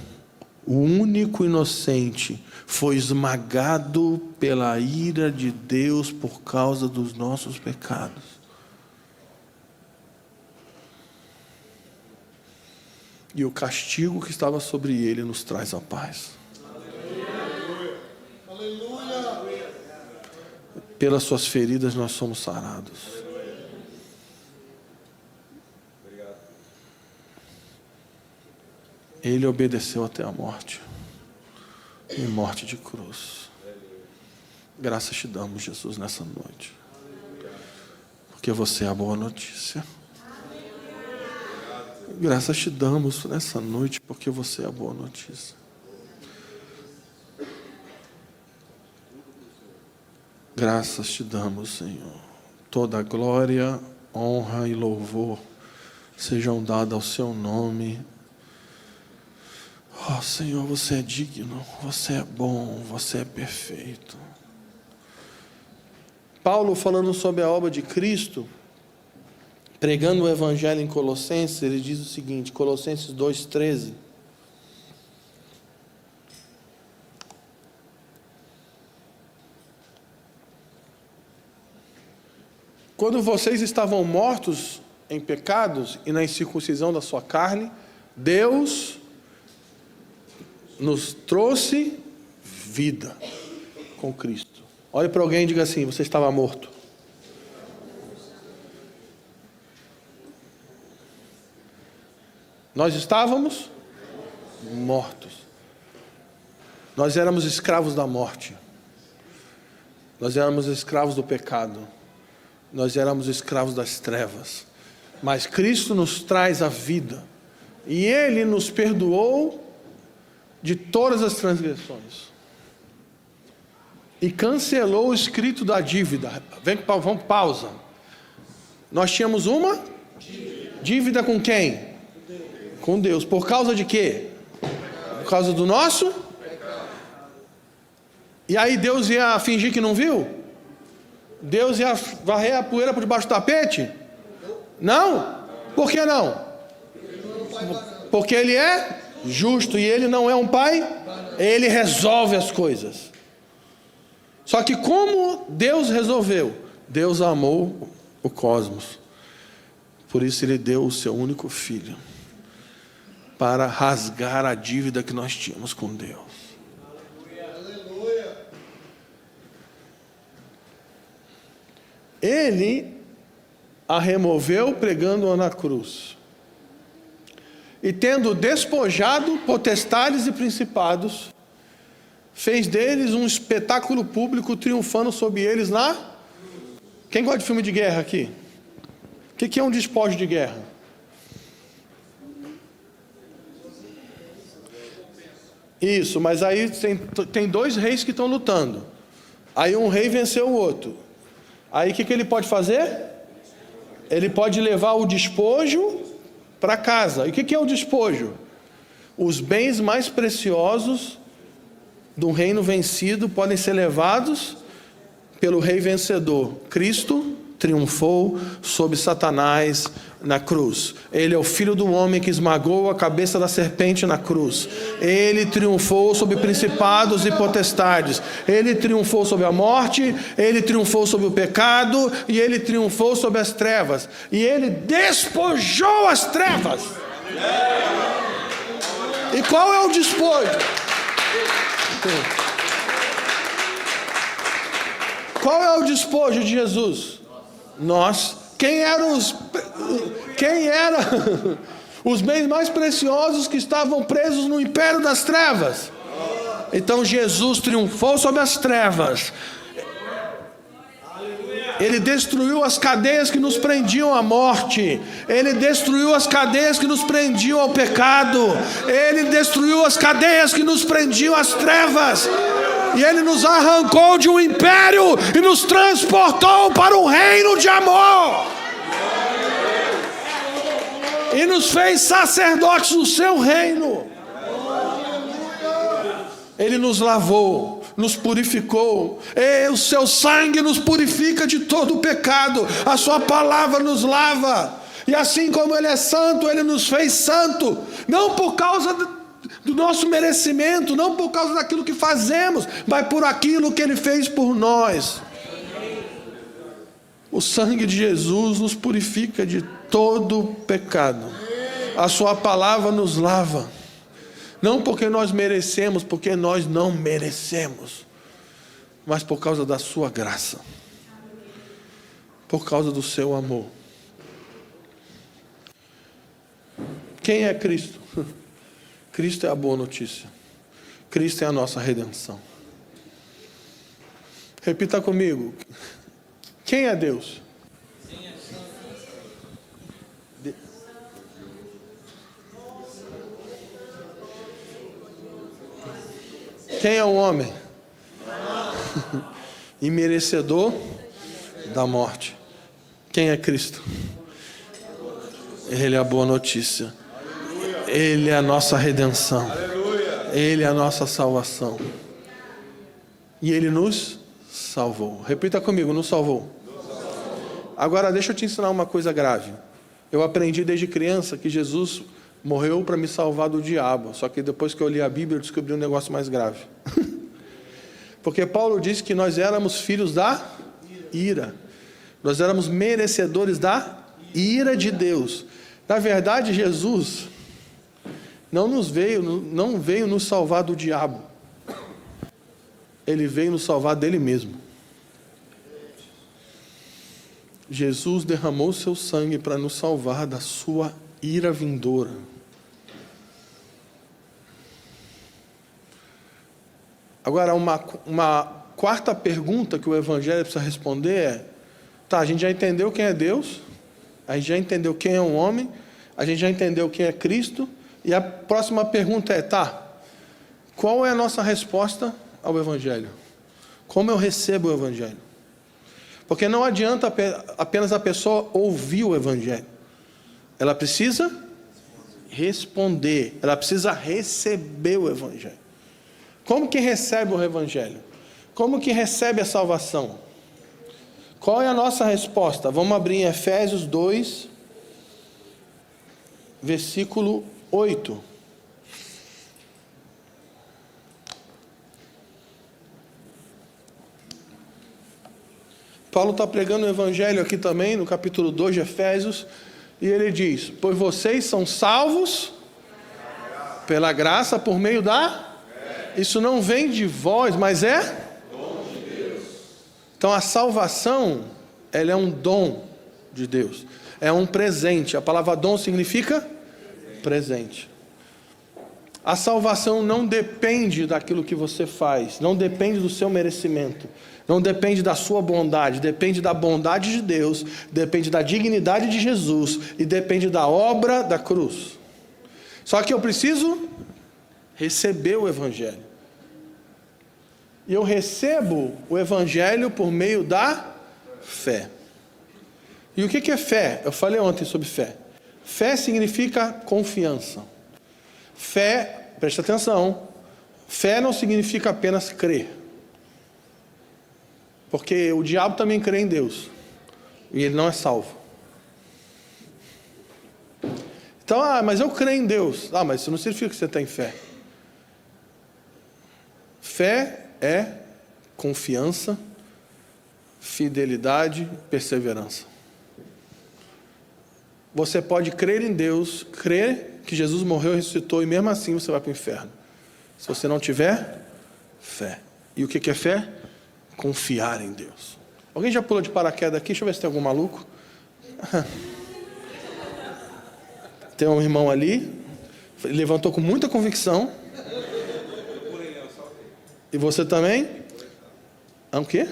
Speaker 1: o único inocente, foi esmagado pela ira de Deus por causa dos nossos pecados. E o castigo que estava sobre ele nos traz a paz. Aleluia. Pelas suas feridas nós somos sarados. Ele obedeceu até a morte. E morte de cruz. Graças te damos, Jesus, nessa noite. Porque você é a boa notícia. Graças te damos nessa noite, porque você é a boa notícia. Graças te damos, Senhor. Toda glória, honra e louvor sejam dados ao seu nome. Oh, Senhor, você é digno, você é bom, você é perfeito. Paulo, falando sobre a obra de Cristo, pregando o Evangelho em Colossenses, ele diz o seguinte, Colossenses 2,13. Quando vocês estavam mortos em pecados e na incircuncisão da sua carne, Deus nos trouxe vida com Cristo. Olhe para alguém e diga assim: você estava morto. Nós estávamos mortos. Nós éramos escravos da morte. Nós éramos escravos do pecado. Nós éramos escravos das trevas. Mas Cristo nos traz a vida. E Ele nos perdoou de todas as transgressões. e cancelou o escrito da dívida. Vamos, pausa. Nós tínhamos uma dívida com quem? Com Deus. Por causa de quê? Por causa do nosso? E aí Deus ia fingir que não viu? Deus ia varrer a poeira por debaixo do tapete? Não? Por que não? Porque Ele é justo e Ele não é um pai, Ele resolve as coisas. Só que como Deus resolveu? Deus amou o cosmos. Por isso Ele deu o seu único filho, para rasgar a dívida que nós tínhamos com Deus. Ele a removeu pregando-a na cruz. E tendo despojado potestades e principados, fez deles um espetáculo público, triunfando sobre eles na... Quem gosta de filme de guerra aqui? O que é um despojo de guerra? Isso, mas aí tem dois reis que estão lutando. Aí um rei venceu o outro. Aí o que ele pode fazer? Ele pode levar o despojo para casa. E o que é o despojo? Os bens mais preciosos do reino vencido podem ser levados pelo rei vencedor. Cristo triunfou sobre Satanás na cruz. Ele é o Filho do homem que esmagou a cabeça da serpente na cruz. Ele triunfou sobre principados e potestades. Ele triunfou sobre a morte, Ele triunfou sobre o pecado e Ele triunfou sobre as trevas. E Ele despojou as trevas. E qual é o despojo? Qual é o despojo de Jesus? Nós. Quem eram os bens mais preciosos que estavam presos no império das trevas? Então Jesus triunfou sobre as trevas. Ele destruiu as cadeias que nos prendiam à morte. Ele destruiu as cadeias que nos prendiam ao pecado. Ele destruiu as cadeias que nos prendiam às trevas. E Ele nos arrancou de um império e nos transportou para um reino de amor. E nos fez sacerdotes do seu reino. Ele nos lavou, nos purificou. E o seu sangue nos purifica de todo o pecado. A sua palavra nos lava. E assim como Ele é santo, Ele nos fez santo. Não por causa do nosso merecimento, não por causa daquilo que fazemos, mas por aquilo que Ele fez por nós. O sangue de Jesus nos purifica de todo pecado. A sua palavra nos lava. Não porque nós merecemos, porque nós não merecemos, mas por causa da sua graça, por causa do seu amor. Quem é Cristo? Cristo é a boa notícia. Cristo é a nossa redenção. Repita comigo. Quem é Deus? Quem é o homem? Imerecedor da morte. Quem é Cristo? Ele é a boa notícia. Ele é a nossa redenção. Ele é a nossa salvação. E Ele nos salvou. Repita comigo, nos salvou. Agora deixa eu te ensinar uma coisa grave. Eu aprendi desde criança que Jesus morreu para me salvar do diabo. Só que depois que eu li a Bíblia, eu descobri um negócio mais grave. Porque Paulo disse que nós éramos filhos da ira. Nós éramos merecedores da ira de Deus. Na verdade, Jesus não veio nos salvar do diabo. Ele veio nos salvar dele mesmo. Jesus derramou seu sangue para nos salvar da sua ira vindoura. Agora, uma quarta pergunta que o Evangelho precisa responder é: tá, a gente já entendeu quem é Deus, a gente já entendeu quem é um homem, a gente já entendeu quem é Cristo, e a próxima pergunta é: tá, qual é a nossa resposta ao Evangelho? Como eu recebo o Evangelho? Porque não adianta apenas a pessoa ouvir o Evangelho. Ela precisa responder. Ela precisa receber o Evangelho. Como que recebe o Evangelho? Como que recebe a salvação? Qual é a nossa resposta? Vamos abrir em Efésios 2, versículo 8. Paulo está pregando o Evangelho aqui também, no capítulo 2 de Efésios, e ele diz: pois vocês são salvos pela graça por meio da... Isso não vem de vós, mas é dom de Deus. Então a salvação, ela é um dom de Deus. É um presente. A palavra dom significa presente. A salvação não depende daquilo que você faz, não depende do seu merecimento, não depende da sua bondade, depende da bondade de Deus, depende da dignidade de Jesus e depende da obra da cruz. Só que eu preciso receber o Evangelho. E eu recebo o Evangelho por meio da fé. E o que é fé? Eu falei ontem sobre fé. Fé significa confiança. Fé, presta atenção, fé não significa apenas crer. Porque o diabo também crê em Deus. E ele não é salvo. Então, mas eu creio em Deus. Mas isso não significa que você tem fé. Fé é confiança, fidelidade, perseverança. Você pode crer em Deus, crer que Jesus morreu e ressuscitou, e mesmo assim você vai para o inferno. Se você não tiver fé. E o que é fé? Confiar em Deus. Alguém já pulou de paraquedas aqui? Deixa eu ver se tem algum maluco. Tem um irmão ali, levantou com muita convicção. E você também? O quê?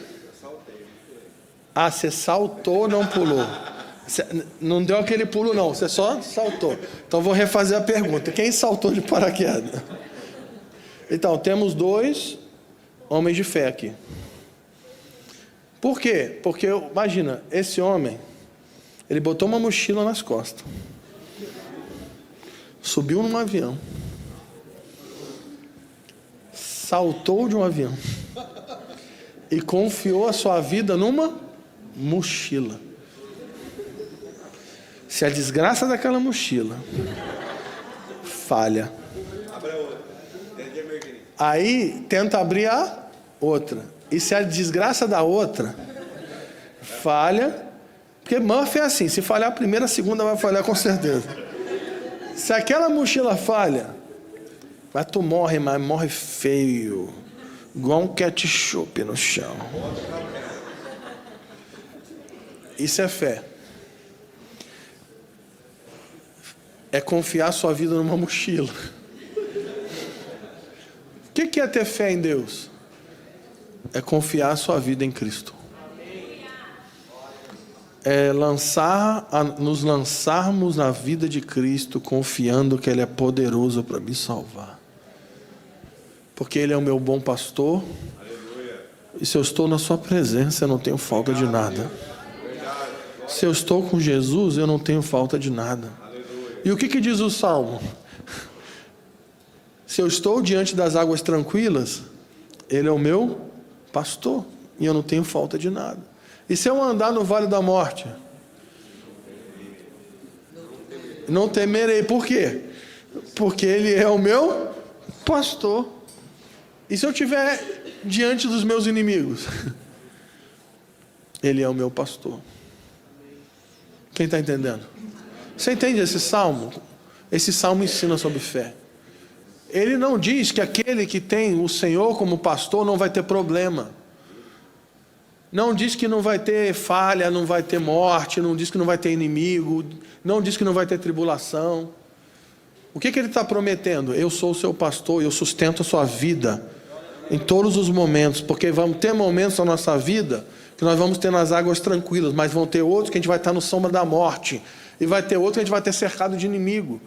Speaker 1: Você saltou, não pulou. Não deu aquele pulo não, você só saltou. Então vou refazer a pergunta. Quem saltou de paraquedas? Então, temos 2 homens de fé aqui. Por quê? Porque, imagina, esse homem, ele botou uma mochila nas costas, subiu num avião, saltou de um avião e confiou a sua vida numa mochila. Se a desgraça daquela mochila falha, aí tenta abrir a outra. E se a desgraça da outra falha, porque Murphy é assim, se falhar a primeira, a segunda vai falhar com certeza. Se aquela mochila falha, mas tu morre, mas morre feio, igual um ketchup no chão. Isso é fé. É confiar sua vida numa mochila. O que é ter fé em Deus? É confiar sua vida em Cristo. É nos lançarmos na vida de Cristo, confiando que Ele é poderoso para me salvar. Porque Ele é o meu bom pastor. E se eu estou na sua presença, eu não tenho falta de nada. Se eu estou com Jesus, eu não tenho falta de nada. E o que diz o Salmo? Se eu estou diante das águas tranquilas, Ele é o meu pastor, e eu não tenho falta de nada. E se eu andar no vale da morte? Não temerei. Por quê? Porque Ele é o meu pastor. E se eu estiver diante dos meus inimigos? Ele é o meu pastor. Quem está entendendo? Você entende esse salmo? Esse salmo ensina sobre fé. Ele não diz que aquele que tem o Senhor como pastor não vai ter problema. Não diz que não vai ter falha, não vai ter morte, não diz que não vai ter inimigo, não diz que não vai ter tribulação. O que ele está prometendo? Eu sou o seu pastor, eu sustento a sua vida em todos os momentos, porque vamos ter momentos na nossa vida que nós vamos ter nas águas tranquilas, mas vão ter outros que a gente vai estar no sombra da morte. E vai ter outro que a gente vai ter cercado de inimigo.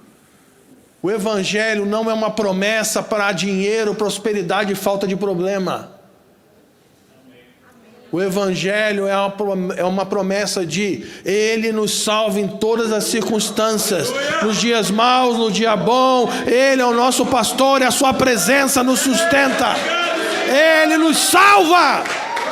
Speaker 1: O Evangelho não é uma promessa para dinheiro, prosperidade e falta de problema. O Evangelho é uma promessa de Ele nos salva em todas as circunstâncias, nos dias maus, no dia bom. Ele é o nosso pastor e a sua presença nos sustenta. Ele nos salva,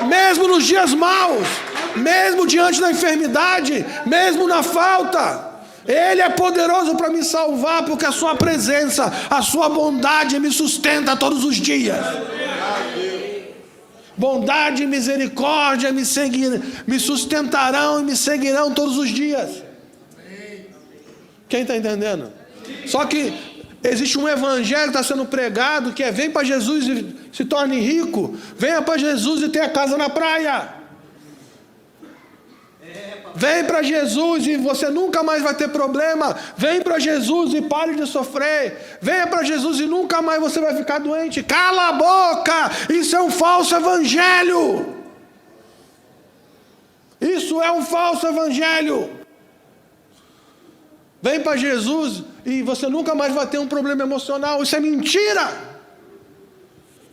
Speaker 1: mesmo nos dias maus, mesmo diante da enfermidade, mesmo na falta. Ele é poderoso para me salvar, porque a sua presença, a sua bondade me sustenta todos os dias. Bondade e misericórdia me sustentarão e me seguirão todos os dias. Quem está entendendo? Só que existe um evangelho que está sendo pregado, que é: vem para Jesus e se torne rico, venha para Jesus e tenha casa na praia. Vem para Jesus e você nunca mais vai ter problema. Vem para Jesus e pare de sofrer. Venha para Jesus e nunca mais você vai ficar doente. Cala a boca! Isso é um falso evangelho. Isso é um falso evangelho. Vem para Jesus e você nunca mais vai ter um problema emocional. Isso é mentira.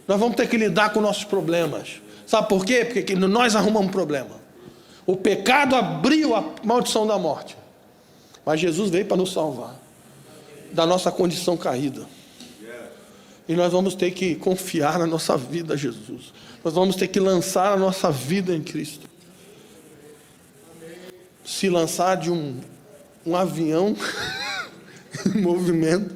Speaker 1: Nós vamos ter que lidar com nossos problemas. Sabe por quê? Porque nós arrumamos um problema. O pecado abriu a maldição da morte, mas Jesus veio para nos salvar da nossa condição caída. E nós vamos ter que confiar na nossa vida a Jesus. Nós vamos ter que lançar a nossa vida em Cristo. Se lançar de um avião em movimento,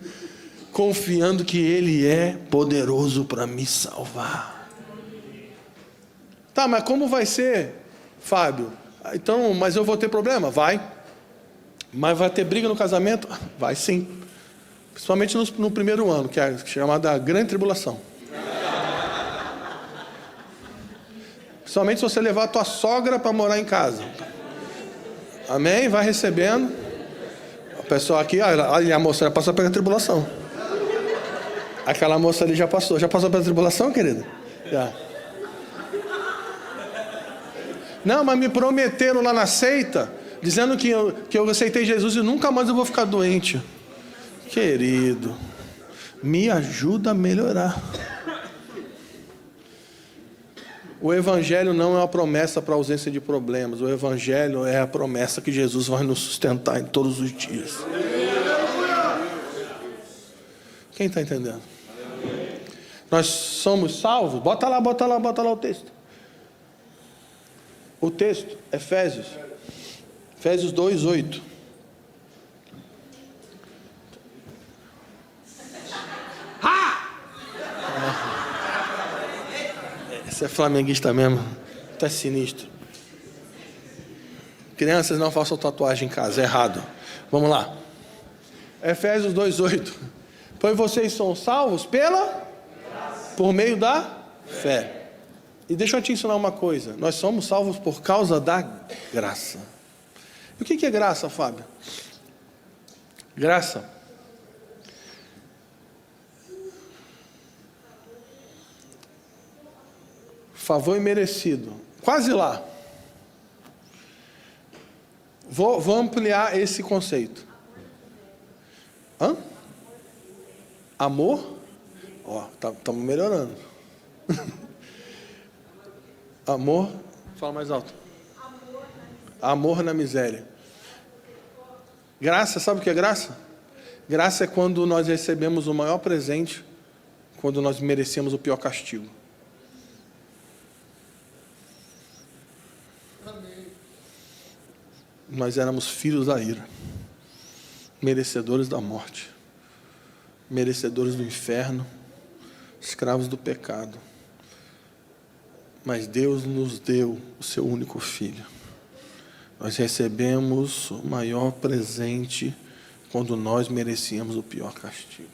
Speaker 1: confiando que Ele é poderoso para me salvar. Tá, mas como vai ser, Fábio? Então, mas eu vou ter problema? Vai. Mas vai ter briga no casamento? Vai sim. Principalmente no primeiro ano, que é chamada grande tribulação. Principalmente se você levar a tua sogra para morar em casa. Amém? Vai recebendo. O pessoal aqui, olha, a moça já passou pela tribulação. Aquela moça ali já passou. Já passou pela tribulação, querida? Já. Não, mas me prometeram lá na seita, dizendo que eu aceitei Jesus e nunca mais eu vou ficar doente. Querido, me ajuda a melhorar. O Evangelho não é uma promessa para ausência de problemas. O Evangelho é a promessa que Jesus vai nos sustentar em todos os dias. Quem está entendendo? Nós somos salvos. Bota lá o texto. O texto, Efésios 2:8. Esse é flamenguista mesmo. Tá sinistro. Crianças, não façam tatuagem em casa, é errado. Vamos lá. Efésios 2:8. Pois vocês são salvos por meio da fé. E deixa eu te ensinar uma coisa. Nós somos salvos por causa da graça. E o que é graça, Fábio? Graça favor imerecido. Quase lá. Vou ampliar esse conceito. Amor? Estamos melhorando. Amor, fala mais alto. Amor na miséria. Graça, sabe o que é graça? Graça é quando nós recebemos o maior presente, quando nós merecemos o pior castigo. Nós éramos filhos da ira, merecedores da morte, merecedores do inferno, escravos do pecado. Mas Deus nos deu o seu único filho. Nós recebemos o maior presente quando nós merecíamos o pior castigo.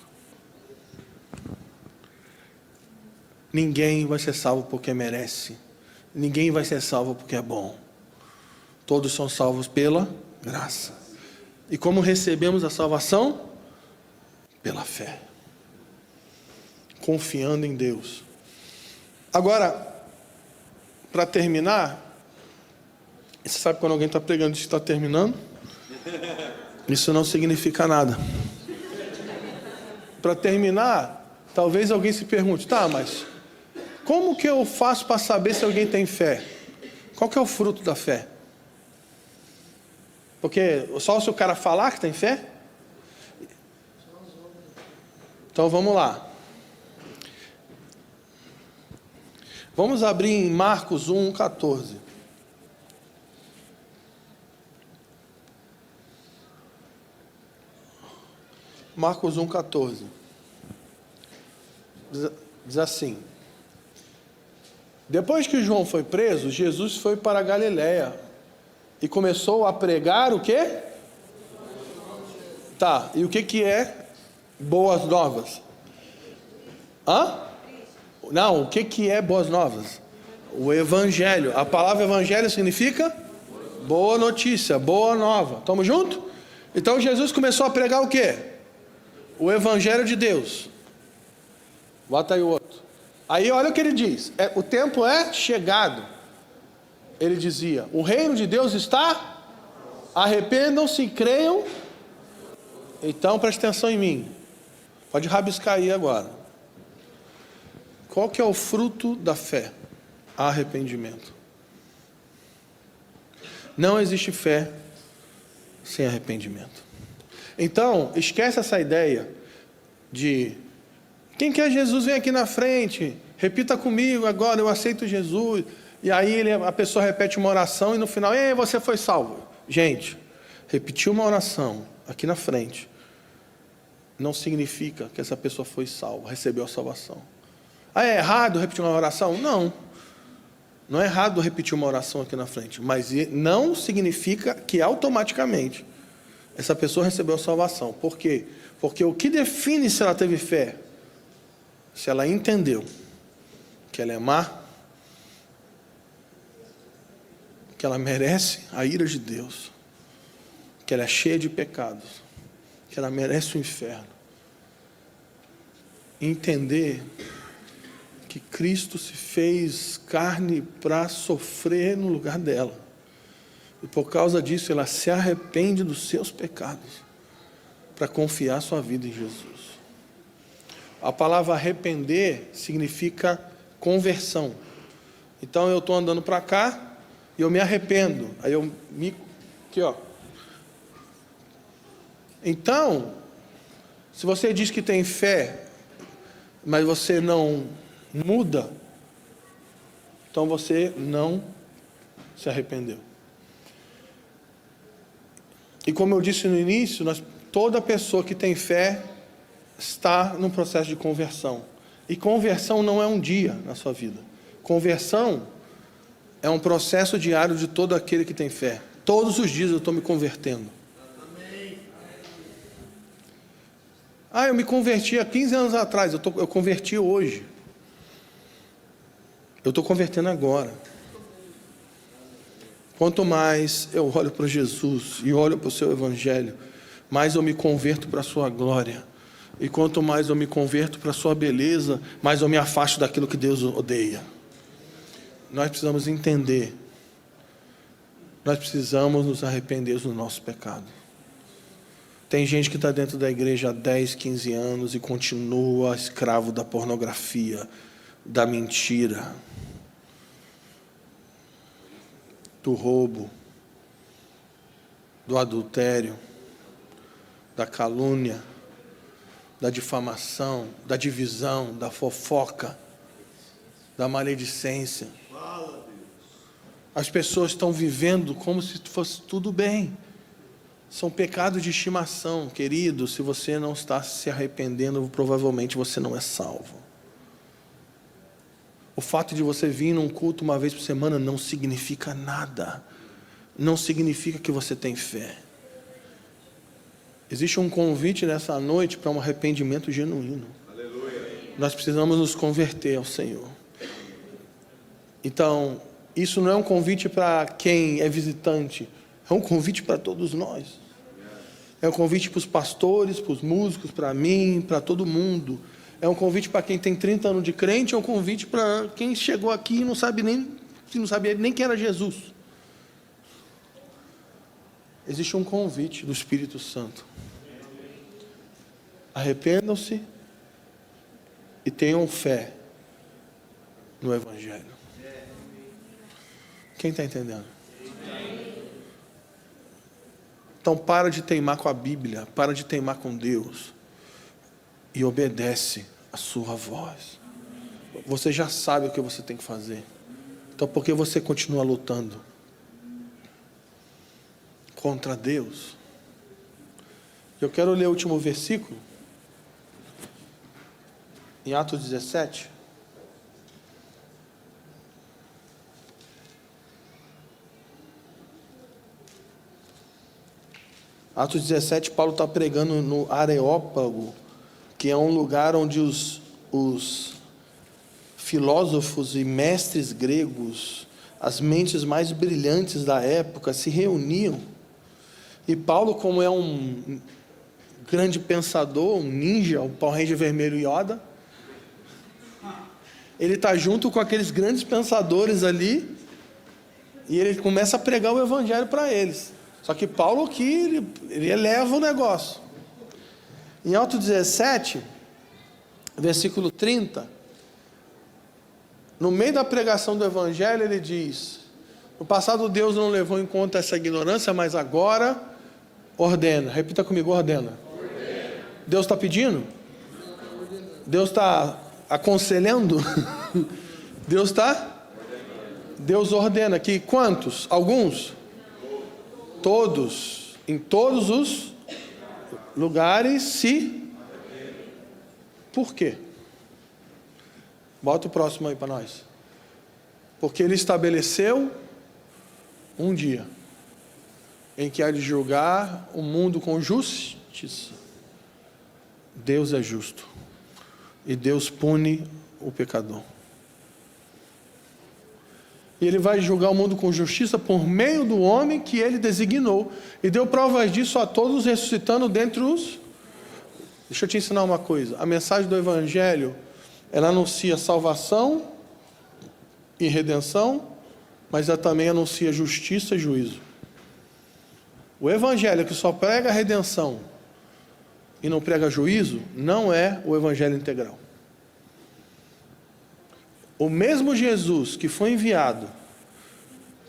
Speaker 1: Ninguém vai ser salvo porque merece. Ninguém vai ser salvo porque é bom. Todos são salvos pela graça. E como recebemos a salvação? Pela fé. Confiando em Deus. Agora, para terminar, você sabe quando alguém está pregando e está terminando? Isso não significa nada. Para terminar, talvez alguém se pergunte, tá, mas como que eu faço para saber se alguém tem fé? Qual que é o fruto da fé? Porque só se o cara falar que tem fé? Então vamos lá. Vamos abrir em Marcos 1:14. Marcos 1:14. Diz assim: depois que João foi preso, Jesus foi para a Galiléia e começou a pregar o quê? Tá, e o que é boas novas? Não, o que é boas novas? O evangelho. A palavra evangelho significa boa notícia, boa nova. Estamos juntos? Então Jesus começou a pregar o quê? O evangelho de Deus. Bota aí o outro. Aí olha o que ele diz. O tempo é chegado. Ele dizia: o reino de Deus está, arrependam-se e creiam. Então preste atenção em mim. Pode rabiscar aí agora. Qual que é o fruto da fé? Arrependimento. Não existe fé sem arrependimento. Então, esquece essa ideia de quem quer Jesus vem aqui na frente, repita comigo agora, eu aceito Jesus. E aí a pessoa repete uma oração e no final, ei, você foi salvo. Gente, repetir uma oração aqui na frente não significa que essa pessoa foi salva, recebeu a salvação. É errado repetir uma oração? Não. Não é errado repetir uma oração aqui na frente, mas não significa que automaticamente essa pessoa recebeu a salvação. Por quê? Porque o que define se ela teve fé? Se ela entendeu que ela é má, que ela merece a ira de Deus, que ela é cheia de pecados, que ela merece o inferno. Entender que Cristo se fez carne para sofrer no lugar dela. E por causa disso ela se arrepende dos seus pecados para confiar sua vida em Jesus. A palavra arrepender significa conversão. Então eu estou andando para cá e eu me arrependo. Aí eu me... Aqui, ó. Então, se você diz que tem fé, mas você não muda, então você não se arrependeu. E como eu disse no início, toda pessoa que tem fé está num processo de conversão. E conversão não é um dia na sua vida. Conversão é um processo diário de todo aquele que tem fé. Todos os dias eu estou me convertendo. Eu me converti há 15 anos atrás, eu converti hoje. Eu estou convertendo agora. Quanto mais eu olho para Jesus e olho para o seu evangelho, mais eu me converto para a sua glória. E quanto mais eu me converto para a sua beleza, mais eu me afasto daquilo que Deus odeia. Nós precisamos entender. Nós precisamos nos arrepender do nosso pecado. Tem gente que está dentro da igreja há 10, 15 anos e continua escravo da pornografia, da mentira, do roubo, do adultério, da calúnia, da difamação, da divisão, da fofoca, da maledicência. As pessoas estão vivendo como se fosse tudo bem. São pecados de estimação, querido. Se você não está se arrependendo, provavelmente você não é salvo. O fato de você vir num culto uma vez por semana não significa nada. Não significa que você tem fé. Existe um convite nessa noite para um arrependimento genuíno. Aleluia. Nós precisamos nos converter ao Senhor. Então, isso não é um convite para quem é visitante. É um convite para todos nós. É um convite para os pastores, para os músicos, para mim, para todo mundo. É um convite para quem tem 30 anos de crente, é um convite para quem chegou aqui e não sabia nem quem era Jesus. Existe um convite do Espírito Santo. Arrependam-se e tenham fé no Evangelho. Quem está entendendo? Então para de teimar com a Bíblia, para de teimar com Deus e obedece a sua voz. Você já sabe o que você tem que fazer. Então por que você continua lutando contra Deus? Eu quero ler o último versículo, em Atos 17. Atos 17, Paulo está pregando no Areópago, que é um lugar onde os filósofos e mestres gregos, as mentes mais brilhantes da época, se reuniam. E Paulo, como é um grande pensador, um ninja, o Power Ranger vermelho Yoda, ele está junto com aqueles grandes pensadores ali, e ele começa a pregar o evangelho para eles. Só que Paulo aqui, ele eleva o negócio. Em Atos 17, versículo 30, no meio da pregação do evangelho, ele diz: no passado Deus não levou em conta essa ignorância, mas agora ordena. Repita comigo, ordena. Deus está pedindo? Deus está aconselhando? Deus ordena que quantos? Alguns? Todos, em todos os lugares se... Por quê? Bota o próximo aí para nós. Porque ele estabeleceu um dia em que há de julgar o mundo com justiça. Deus é justo e Deus pune o pecador. E ele vai julgar o mundo com justiça por meio do homem que ele designou. E deu provas disso a todos, ressuscitando dentre os... Deixa eu te ensinar uma coisa. A mensagem do Evangelho, ela anuncia salvação e redenção, mas ela também anuncia justiça e juízo. O Evangelho que só prega a redenção e não prega juízo, não é o Evangelho integral. O mesmo Jesus que foi enviado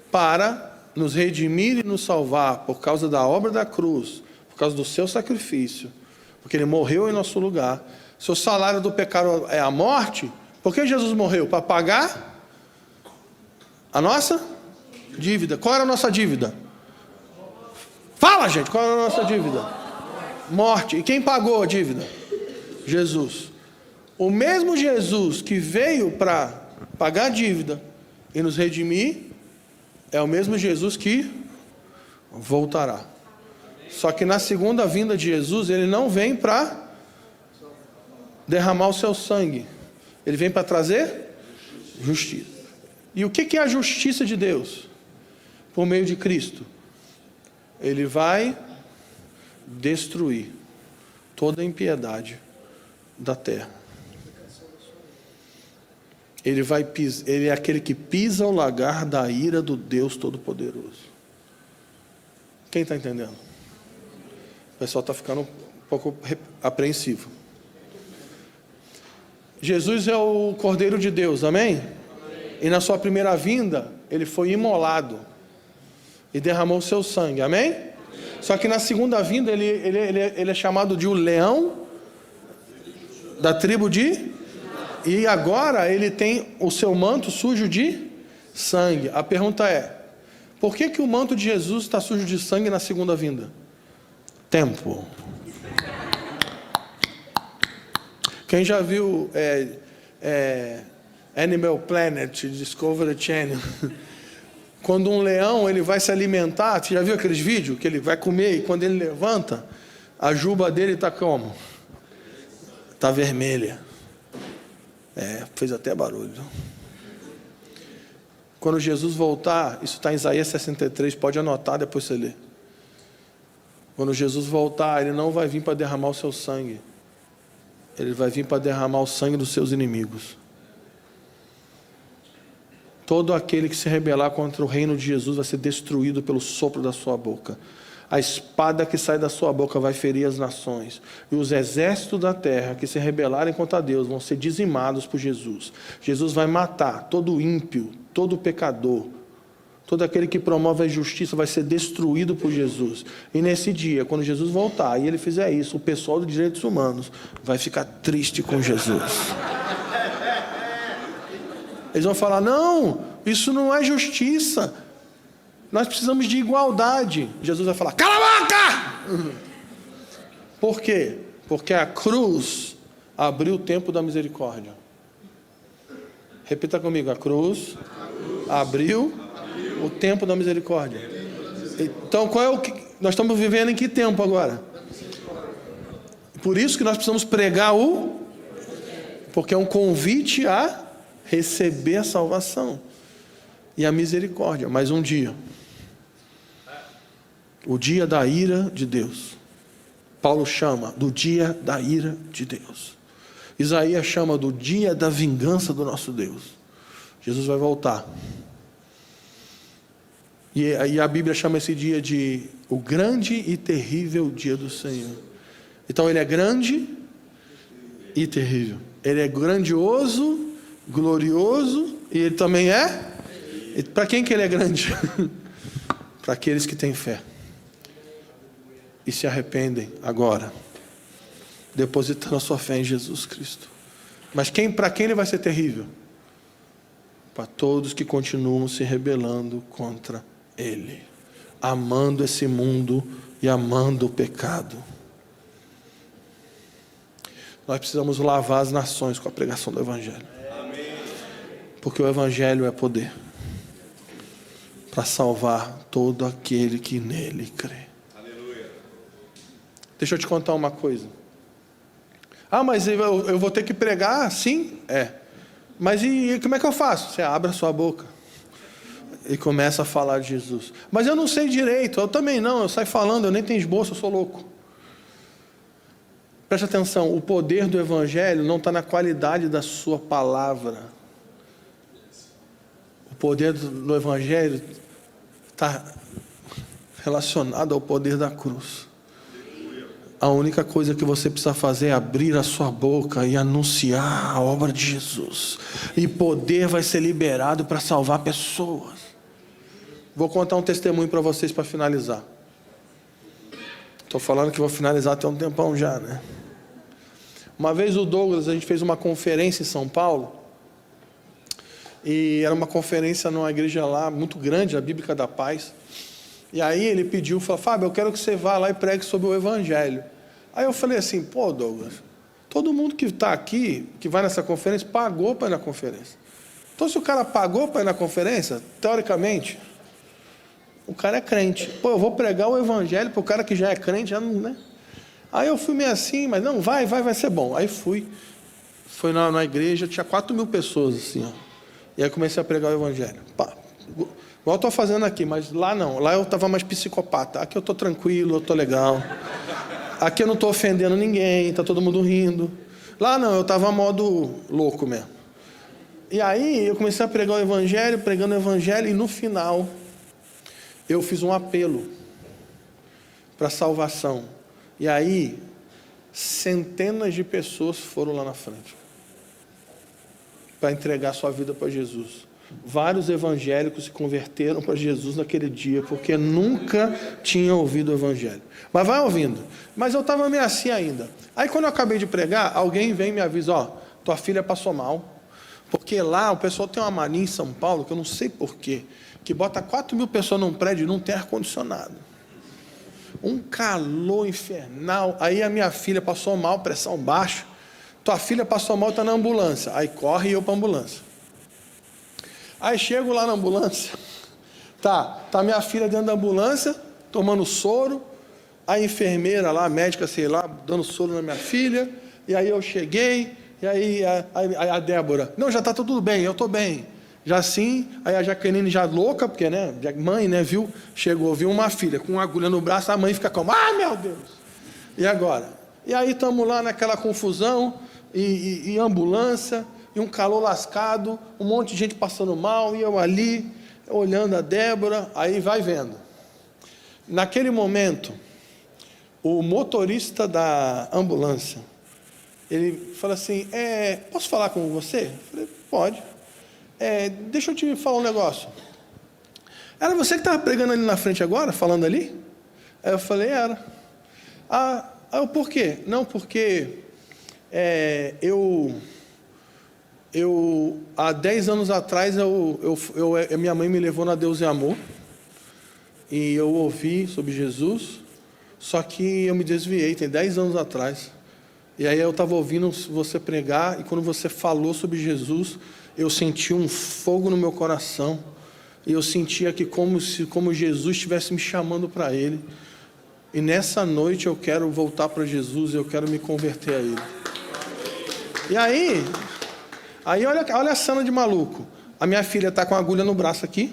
Speaker 1: para nos redimir e nos salvar por causa da obra da cruz, por causa do seu sacrifício, porque ele morreu em nosso lugar. Se o salário do pecado é a morte, por que Jesus morreu? Para pagar a nossa dívida. Qual era a nossa dívida? Fala, gente, qual era a nossa dívida? Morte. E quem pagou a dívida? Jesus. O mesmo Jesus que veio para pagar a dívida e nos redimir, é o mesmo Jesus que voltará. Só que na segunda vinda de Jesus, ele não vem para derramar o seu sangue. Ele vem para trazer justiça. E o que é a justiça de Deus? Por meio de Cristo. Ele vai destruir toda a impiedade da terra. Ele é aquele que pisa o lagar da ira do Deus Todo-Poderoso. Quem está entendendo? O pessoal está ficando um pouco apreensivo. Jesus é o Cordeiro de Deus, amém? E na sua primeira vinda, ele foi imolado e derramou o seu sangue, amém? Só que na segunda vinda, ele é chamado de o leão da tribo de... E agora ele tem o seu manto sujo de sangue. A pergunta é: por que o manto de Jesus está sujo de sangue na segunda vinda? Tempo. Quem já viu Animal Planet, Discovery Channel, quando um leão ele vai se alimentar, você já viu aqueles vídeos que ele vai comer e quando ele levanta, a juba dele está como? Está vermelha. Fez até barulho. Quando Jesus voltar, isso está em Isaías 63, pode anotar, depois você lê. Quando Jesus voltar, ele não vai vir para derramar o seu sangue. Ele vai vir para derramar o sangue dos seus inimigos. Todo aquele que se rebelar contra o reino de Jesus vai ser destruído pelo sopro da sua boca. A espada que sai da sua boca vai ferir as nações. E os exércitos da terra que se rebelarem contra Deus vão ser dizimados por Jesus. Jesus vai matar todo ímpio, todo pecador, Todo aquele que promove a injustiça vai ser destruído por Jesus. E nesse dia, quando Jesus voltar e ele fizer isso, o pessoal dos direitos humanos vai ficar triste com Jesus. Eles vão falar, não, isso não é justiça. Nós precisamos de igualdade. Jesus vai falar, cala a boca! Por quê? Porque a cruz abriu o tempo da misericórdia. Repita comigo, a cruz abriu o tempo da misericórdia. Então, qual é o que nós estamos vivendo em que tempo agora? Por isso que nós precisamos pregar porque é um convite a receber a salvação e a misericórdia. Mas um dia, o dia da ira de Deus, Paulo chama do dia da ira de Deus. Isaías chama do dia da vingança do nosso Deus. Jesus vai voltar. E a Bíblia chama esse dia de o grande e terrível dia do Senhor. Então ele é grande e terrível. Ele é grandioso, glorioso, e ele também é... Para quem que ele é grande? Para aqueles que têm fé e se arrependem agora, depositando a sua fé em Jesus Cristo. Mas para quem ele vai ser terrível? Para todos que continuam se rebelando contra ele, amando esse mundo e amando o pecado. Nós precisamos lavar as nações com a pregação do Evangelho. Porque o Evangelho é poder para salvar todo aquele que nele crê. Deixa eu te contar uma coisa. Mas eu vou ter que pregar? Sim, Mas e como é que eu faço? Você abre a sua boca e começa a falar de Jesus. Mas eu não sei direito, eu também não, eu saio falando, eu nem tenho esboço, eu sou louco. Preste atenção, o poder do Evangelho não está na qualidade da sua palavra. O poder do Evangelho está relacionado ao poder da cruz. A única coisa que você precisa fazer é abrir a sua boca e anunciar a obra de Jesus. E poder vai ser liberado para salvar pessoas. Vou contar um testemunho para vocês para finalizar. Estou falando que vou finalizar até um tempão já, né? Uma vez o Douglas, a gente fez uma conferência em São Paulo. E era uma conferência numa igreja lá, muito grande, a Bíblica da Paz. E aí ele pediu, falou, Fábio, eu quero que você vá lá e pregue sobre o Evangelho. Aí eu falei assim, Douglas, todo mundo que está aqui, que vai nessa conferência, pagou para ir na conferência. Então se o cara pagou para ir na conferência, teoricamente, o cara é crente. Eu vou pregar o Evangelho para o cara que já é crente, já não, né? Aí eu fui meio assim, mas não, vai ser bom. Aí fui na igreja, tinha 4.000 pessoas assim, ó. E aí comecei a pregar o Evangelho. Igual eu estou fazendo aqui, mas lá não. Lá eu estava mais psicopata. Aqui eu estou tranquilo, eu estou legal. Aqui eu não estou ofendendo ninguém, está todo mundo rindo. Lá não, eu estava modo louco mesmo. E aí eu comecei a pregar o Evangelho, pregando o Evangelho, e no final eu fiz um apelo para salvação. E aí centenas de pessoas foram lá na frente para entregar sua vida para Jesus. Vários evangélicos se converteram para Jesus naquele dia, porque nunca tinham ouvido o Evangelho. Mas vai ouvindo. Mas eu estava meio assim ainda. Aí quando eu acabei de pregar, alguém vem e me avisa, tua filha passou mal. Porque lá o pessoal tem uma mania em São Paulo, que eu não sei porquê, que bota 4.000 pessoas num prédio e não tem ar-condicionado. Um calor infernal. Aí a minha filha passou mal, pressão baixa. Tua filha passou mal, está na ambulância. Aí corre eu para a ambulância. Aí chego lá na ambulância, tá minha filha dentro da ambulância, tomando soro, a enfermeira lá, a médica, sei lá, dando soro na minha filha, e aí eu cheguei, e aí a Débora, não, já está tudo bem, eu estou bem. Já assim, aí a Jaqueline já louca, porque, né, mãe, né, viu uma filha com uma agulha no braço, a mãe fica como, meu Deus, e agora? E aí estamos lá naquela confusão, e ambulância, e um calor lascado, um monte de gente passando mal, e eu ali, olhando a Débora, aí vai vendo. Naquele momento, o motorista da ambulância, ele fala assim, posso falar com você? Eu falei, pode. Deixa eu te falar um negócio. Era você que estava pregando ali na frente agora, falando ali? Aí eu falei, era. Por quê? Não, porque há 10 anos atrás, minha mãe me levou na Deus e Amor, e eu ouvi sobre Jesus, só que eu me desviei, tem 10 anos atrás. E aí eu estava ouvindo você pregar, e quando você falou sobre Jesus, eu senti um fogo no meu coração, e eu sentia que como Jesus estivesse me chamando para Ele. E nessa noite eu quero voltar para Jesus, eu quero me converter a Ele. E aí olha a cena de maluco. A minha filha está com a agulha no braço aqui.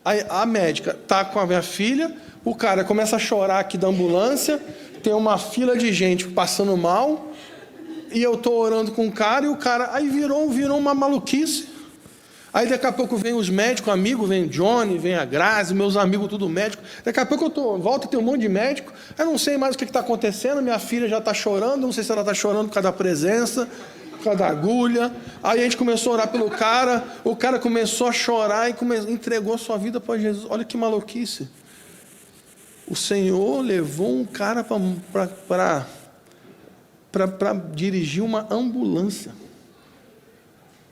Speaker 1: Aí a médica está com a minha filha, o cara começa a chorar aqui da ambulância, tem uma fila de gente passando mal, e eu estou orando com o cara, e o cara aí virou uma maluquice. Aí daqui a pouco vem os médicos, amigos, vem o Johnny, vem a Grazi, meus amigos tudo médico. Daqui a pouco volta e tem um monte de médico, eu não sei mais o que está acontecendo, minha filha já está chorando, não sei se ela está chorando por causa da presença, por causa da agulha. Aí a gente começou a orar pelo cara, o cara começou a chorar e entregou sua vida para Jesus. Olha que maluquice. O Senhor levou um cara para dirigir uma ambulância.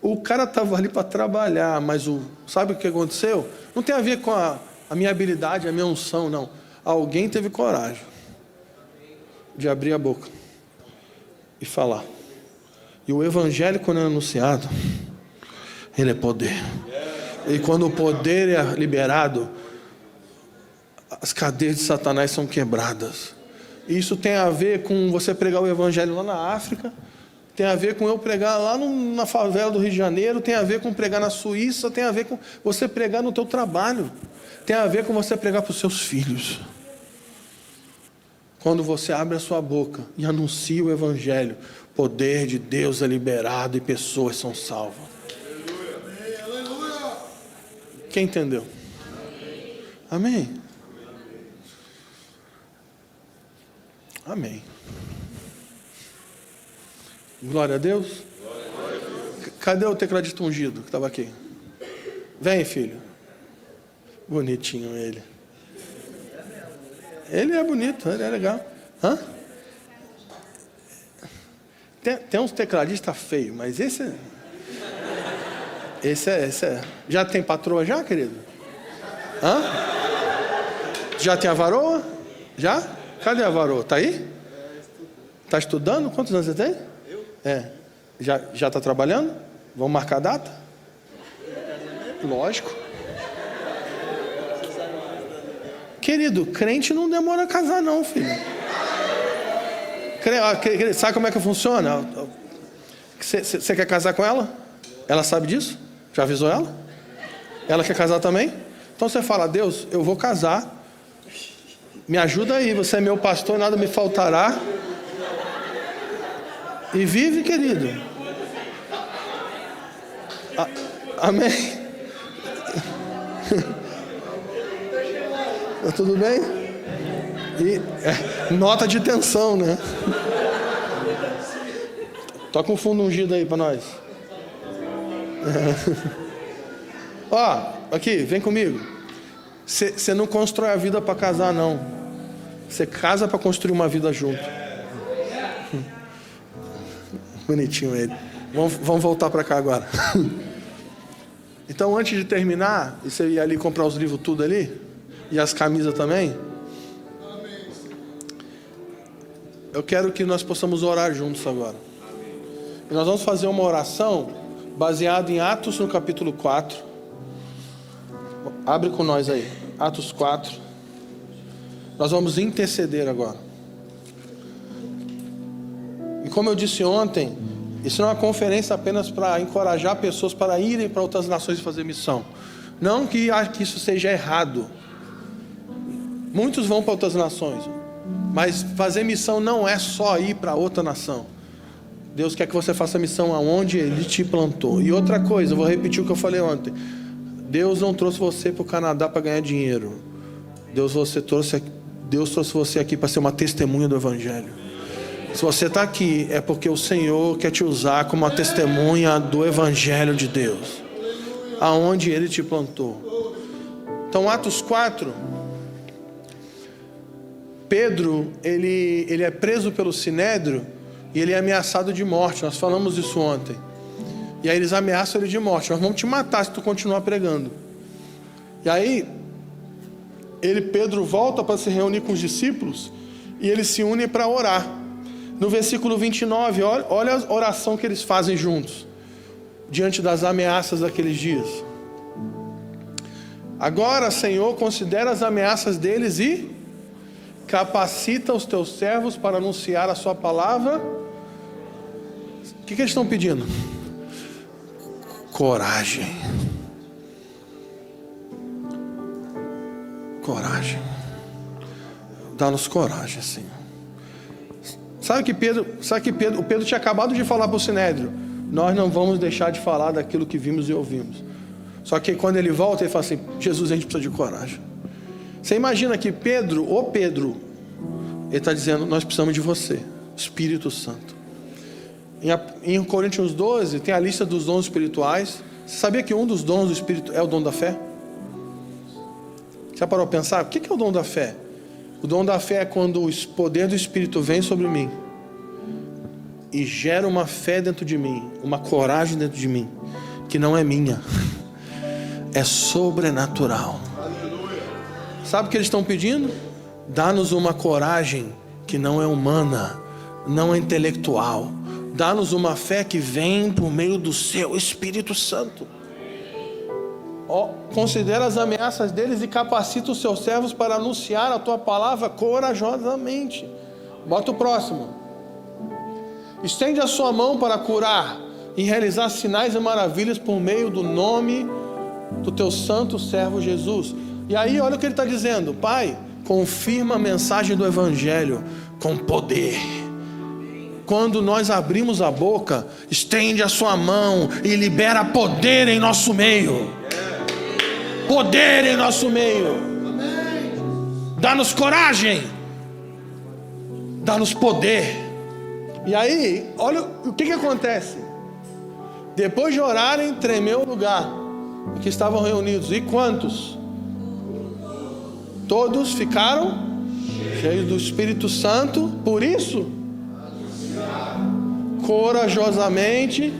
Speaker 1: O cara estava ali para trabalhar, mas sabe o que aconteceu? Não tem a ver com a minha habilidade, a minha unção, não. Alguém teve coragem de abrir a boca e falar. E o evangelho, quando é anunciado, ele é poder. E quando o poder é liberado, as cadeias de Satanás são quebradas. Isso tem a ver com você pregar o evangelho lá na África, tem a ver com eu pregar lá na favela do Rio de Janeiro, tem a ver com pregar na Suíça, tem a ver com você pregar no teu trabalho, tem a ver com você pregar para os seus filhos. Quando você abre a sua boca e anuncia o evangelho, o poder de Deus é liberado e pessoas são salvas. Aleluia. Quem entendeu? Amém. Amém. Glória a Deus. Cadê o tecladista ungido que estava aqui? Vem, filho. Bonitinho ele. Ele é bonito, ele é legal. Hã? Tem uns tecladistas feios, mas esse é. Já tem patroa já, querido? Hã? Já tem a varoa? Já? Cadê a varoa? Está aí? Está estudando? Quantos anos você tem? Já está trabalhando? Vamos marcar a data? Lógico. Querido, crente não demora a casar não, filho. Sabe como é que funciona? Você quer casar com ela? Ela sabe disso? Já avisou ela? Ela quer casar também? Então você fala, Deus, eu vou casar. Me ajuda aí, você é meu pastor, nada me faltará. E vive, querido. Amém. Tá tudo bem? E nota de tensão, né? Toca um fundo ungido aí para nós. Ó, aqui, vem comigo. Você não constrói a vida para casar, não. Você casa para construir uma vida junto. Bonitinho ele. Vamos voltar para cá agora. Então, antes de terminar, e você ia ali comprar os livros tudo ali, e as camisas também, eu quero que nós possamos orar juntos agora. E nós vamos fazer uma oração baseada em Atos no capítulo 4. Abre com nós aí, Atos 4. Nós vamos interceder agora. E como eu disse ontem, isso não é uma conferência apenas para encorajar pessoas para irem para outras nações e fazer missão. Não que isso seja errado. Muitos vão para outras nações, mas fazer missão não é só ir para outra nação. Deus quer que você faça missão aonde Ele te plantou. E outra coisa, eu vou repetir o que eu falei ontem. Deus não trouxe você para o Canadá para ganhar dinheiro. Deus trouxe você aqui para ser uma testemunha do Evangelho. Se você está aqui, é porque o Senhor quer te usar como uma testemunha do Evangelho de Deus, aonde Ele te plantou. Então, Atos 4, Pedro, ele é preso pelo Sinédrio e ele é ameaçado de morte. Nós falamos isso ontem. E aí eles ameaçam ele de morte. Nós vamos te matar se tu continuar pregando. E aí, Pedro volta para se reunir com os discípulos e eles se unem para orar. No versículo 29, olha a oração que eles fazem juntos, diante das ameaças daqueles dias. Agora, Senhor, considera as ameaças deles e capacita os teus servos para anunciar a sua palavra. O que eles estão pedindo? Coragem. Coragem. Dá-nos coragem, Senhor. Sabe que o Pedro tinha acabado de falar para o Sinédrio: nós não vamos deixar de falar daquilo que vimos e ouvimos. Só que quando ele volta, ele fala assim: Jesus, a gente precisa de coragem. Você imagina que Pedro, ele está dizendo: nós precisamos de você, Espírito Santo. Em Coríntios 12 tem a lista dos dons espirituais. Você sabia que um dos dons do Espírito é o dom da fé? Já parou para pensar? O que é o dom da fé? O dom da fé é quando o poder do Espírito vem sobre mim e gera uma fé dentro de mim, uma coragem dentro de mim, que não é minha, é sobrenatural. Sabe o que eles estão pedindo? Dá-nos uma coragem que não é humana, não é intelectual. Dá-nos uma fé que vem por meio do seu Espírito Santo. Considera as ameaças deles e capacita os seus servos para anunciar a tua palavra corajosamente. Bota o próximo. Estende a sua mão para curar e realizar sinais e maravilhas por meio do nome do teu santo servo Jesus. E aí olha o que ele está dizendo: Pai, confirma a mensagem do Evangelho com poder. Quando nós abrimos a boca, estende a sua mão e libera poder em nosso meio. Poder em nosso meio. Dá-nos coragem. Dá-nos poder. E aí, olha o que acontece. Depois de orarem, tremeu o lugar em que estavam reunidos. E quantos? Todos ficaram cheios do Espírito Santo. Por isso, corajosamente,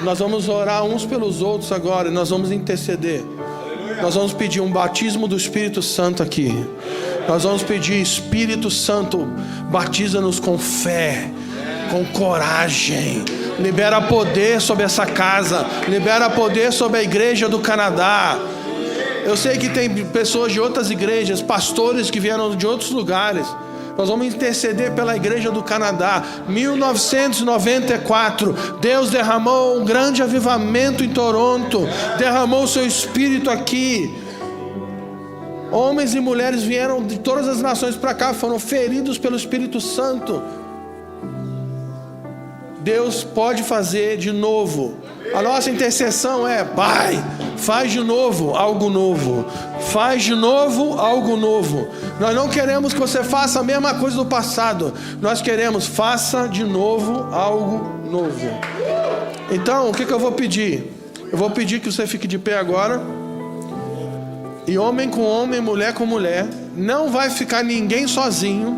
Speaker 1: nós vamos orar uns pelos outros agora. E nós vamos interceder. Nós vamos pedir um batismo do Espírito Santo aqui. Nós vamos pedir: Espírito Santo, batiza-nos com fé, com coragem. Libera poder sobre essa casa. Libera poder sobre a igreja do Canadá. Eu sei que tem pessoas de outras igrejas, pastores que vieram de outros lugares. Nós vamos interceder pela igreja do Canadá. 1994, Deus derramou um grande avivamento em Toronto. Derramou o seu Espírito aqui. Homens e mulheres vieram de todas as nações para cá, foram feridos pelo Espírito Santo. Deus pode fazer de novo. A nossa intercessão é: Pai, faz de novo algo novo. Faz de novo algo novo. Nós não queremos que você faça a mesma coisa do passado. Nós queremos: faça de novo algo novo. Então, o que eu vou pedir? Eu vou pedir que você fique de pé agora. E homem com homem, mulher com mulher. Não vai ficar ninguém sozinho.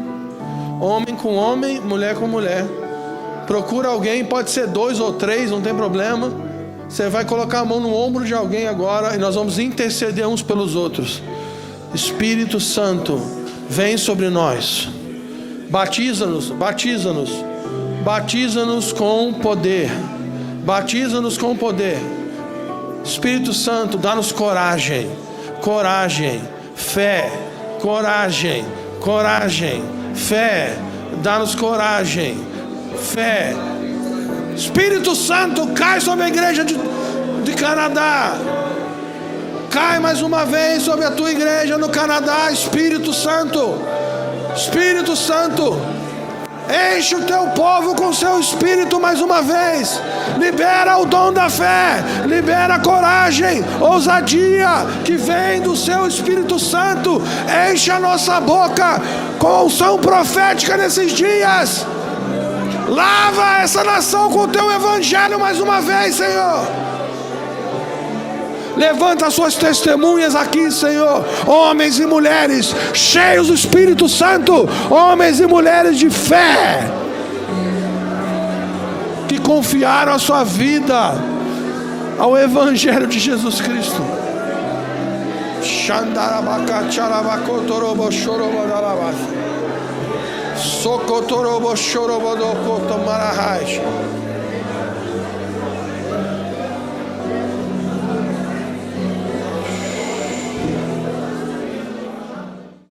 Speaker 1: Homem com homem, mulher com mulher. Procura alguém, pode ser 2 ou 3, não tem problema. Você vai colocar a mão no ombro de alguém agora e nós vamos interceder uns pelos outros. Espírito Santo, vem sobre nós. Batiza-nos, batiza-nos. Batiza-nos com poder. Batiza-nos com poder. Espírito Santo, dá-nos coragem. Coragem, fé, coragem, coragem, fé. Dá-nos coragem, fé. Espírito Santo, cai sobre a igreja de Canadá. Cai mais uma vez sobre a tua igreja no Canadá. Espírito Santo, Espírito Santo, enche o teu povo com seu Espírito mais uma vez. Libera o dom da fé. Libera a coragem, ousadia que vem do seu Espírito Santo. Enche a nossa boca com unção profética nesses dias. Lava essa nação com o teu evangelho mais uma vez, Senhor. Levanta as suas testemunhas aqui, Senhor. Homens e mulheres cheios do Espírito Santo. Homens e mulheres de fé, que confiaram a sua vida ao Evangelho de Jesus Cristo. Socotorobo chorobo do coto marahai.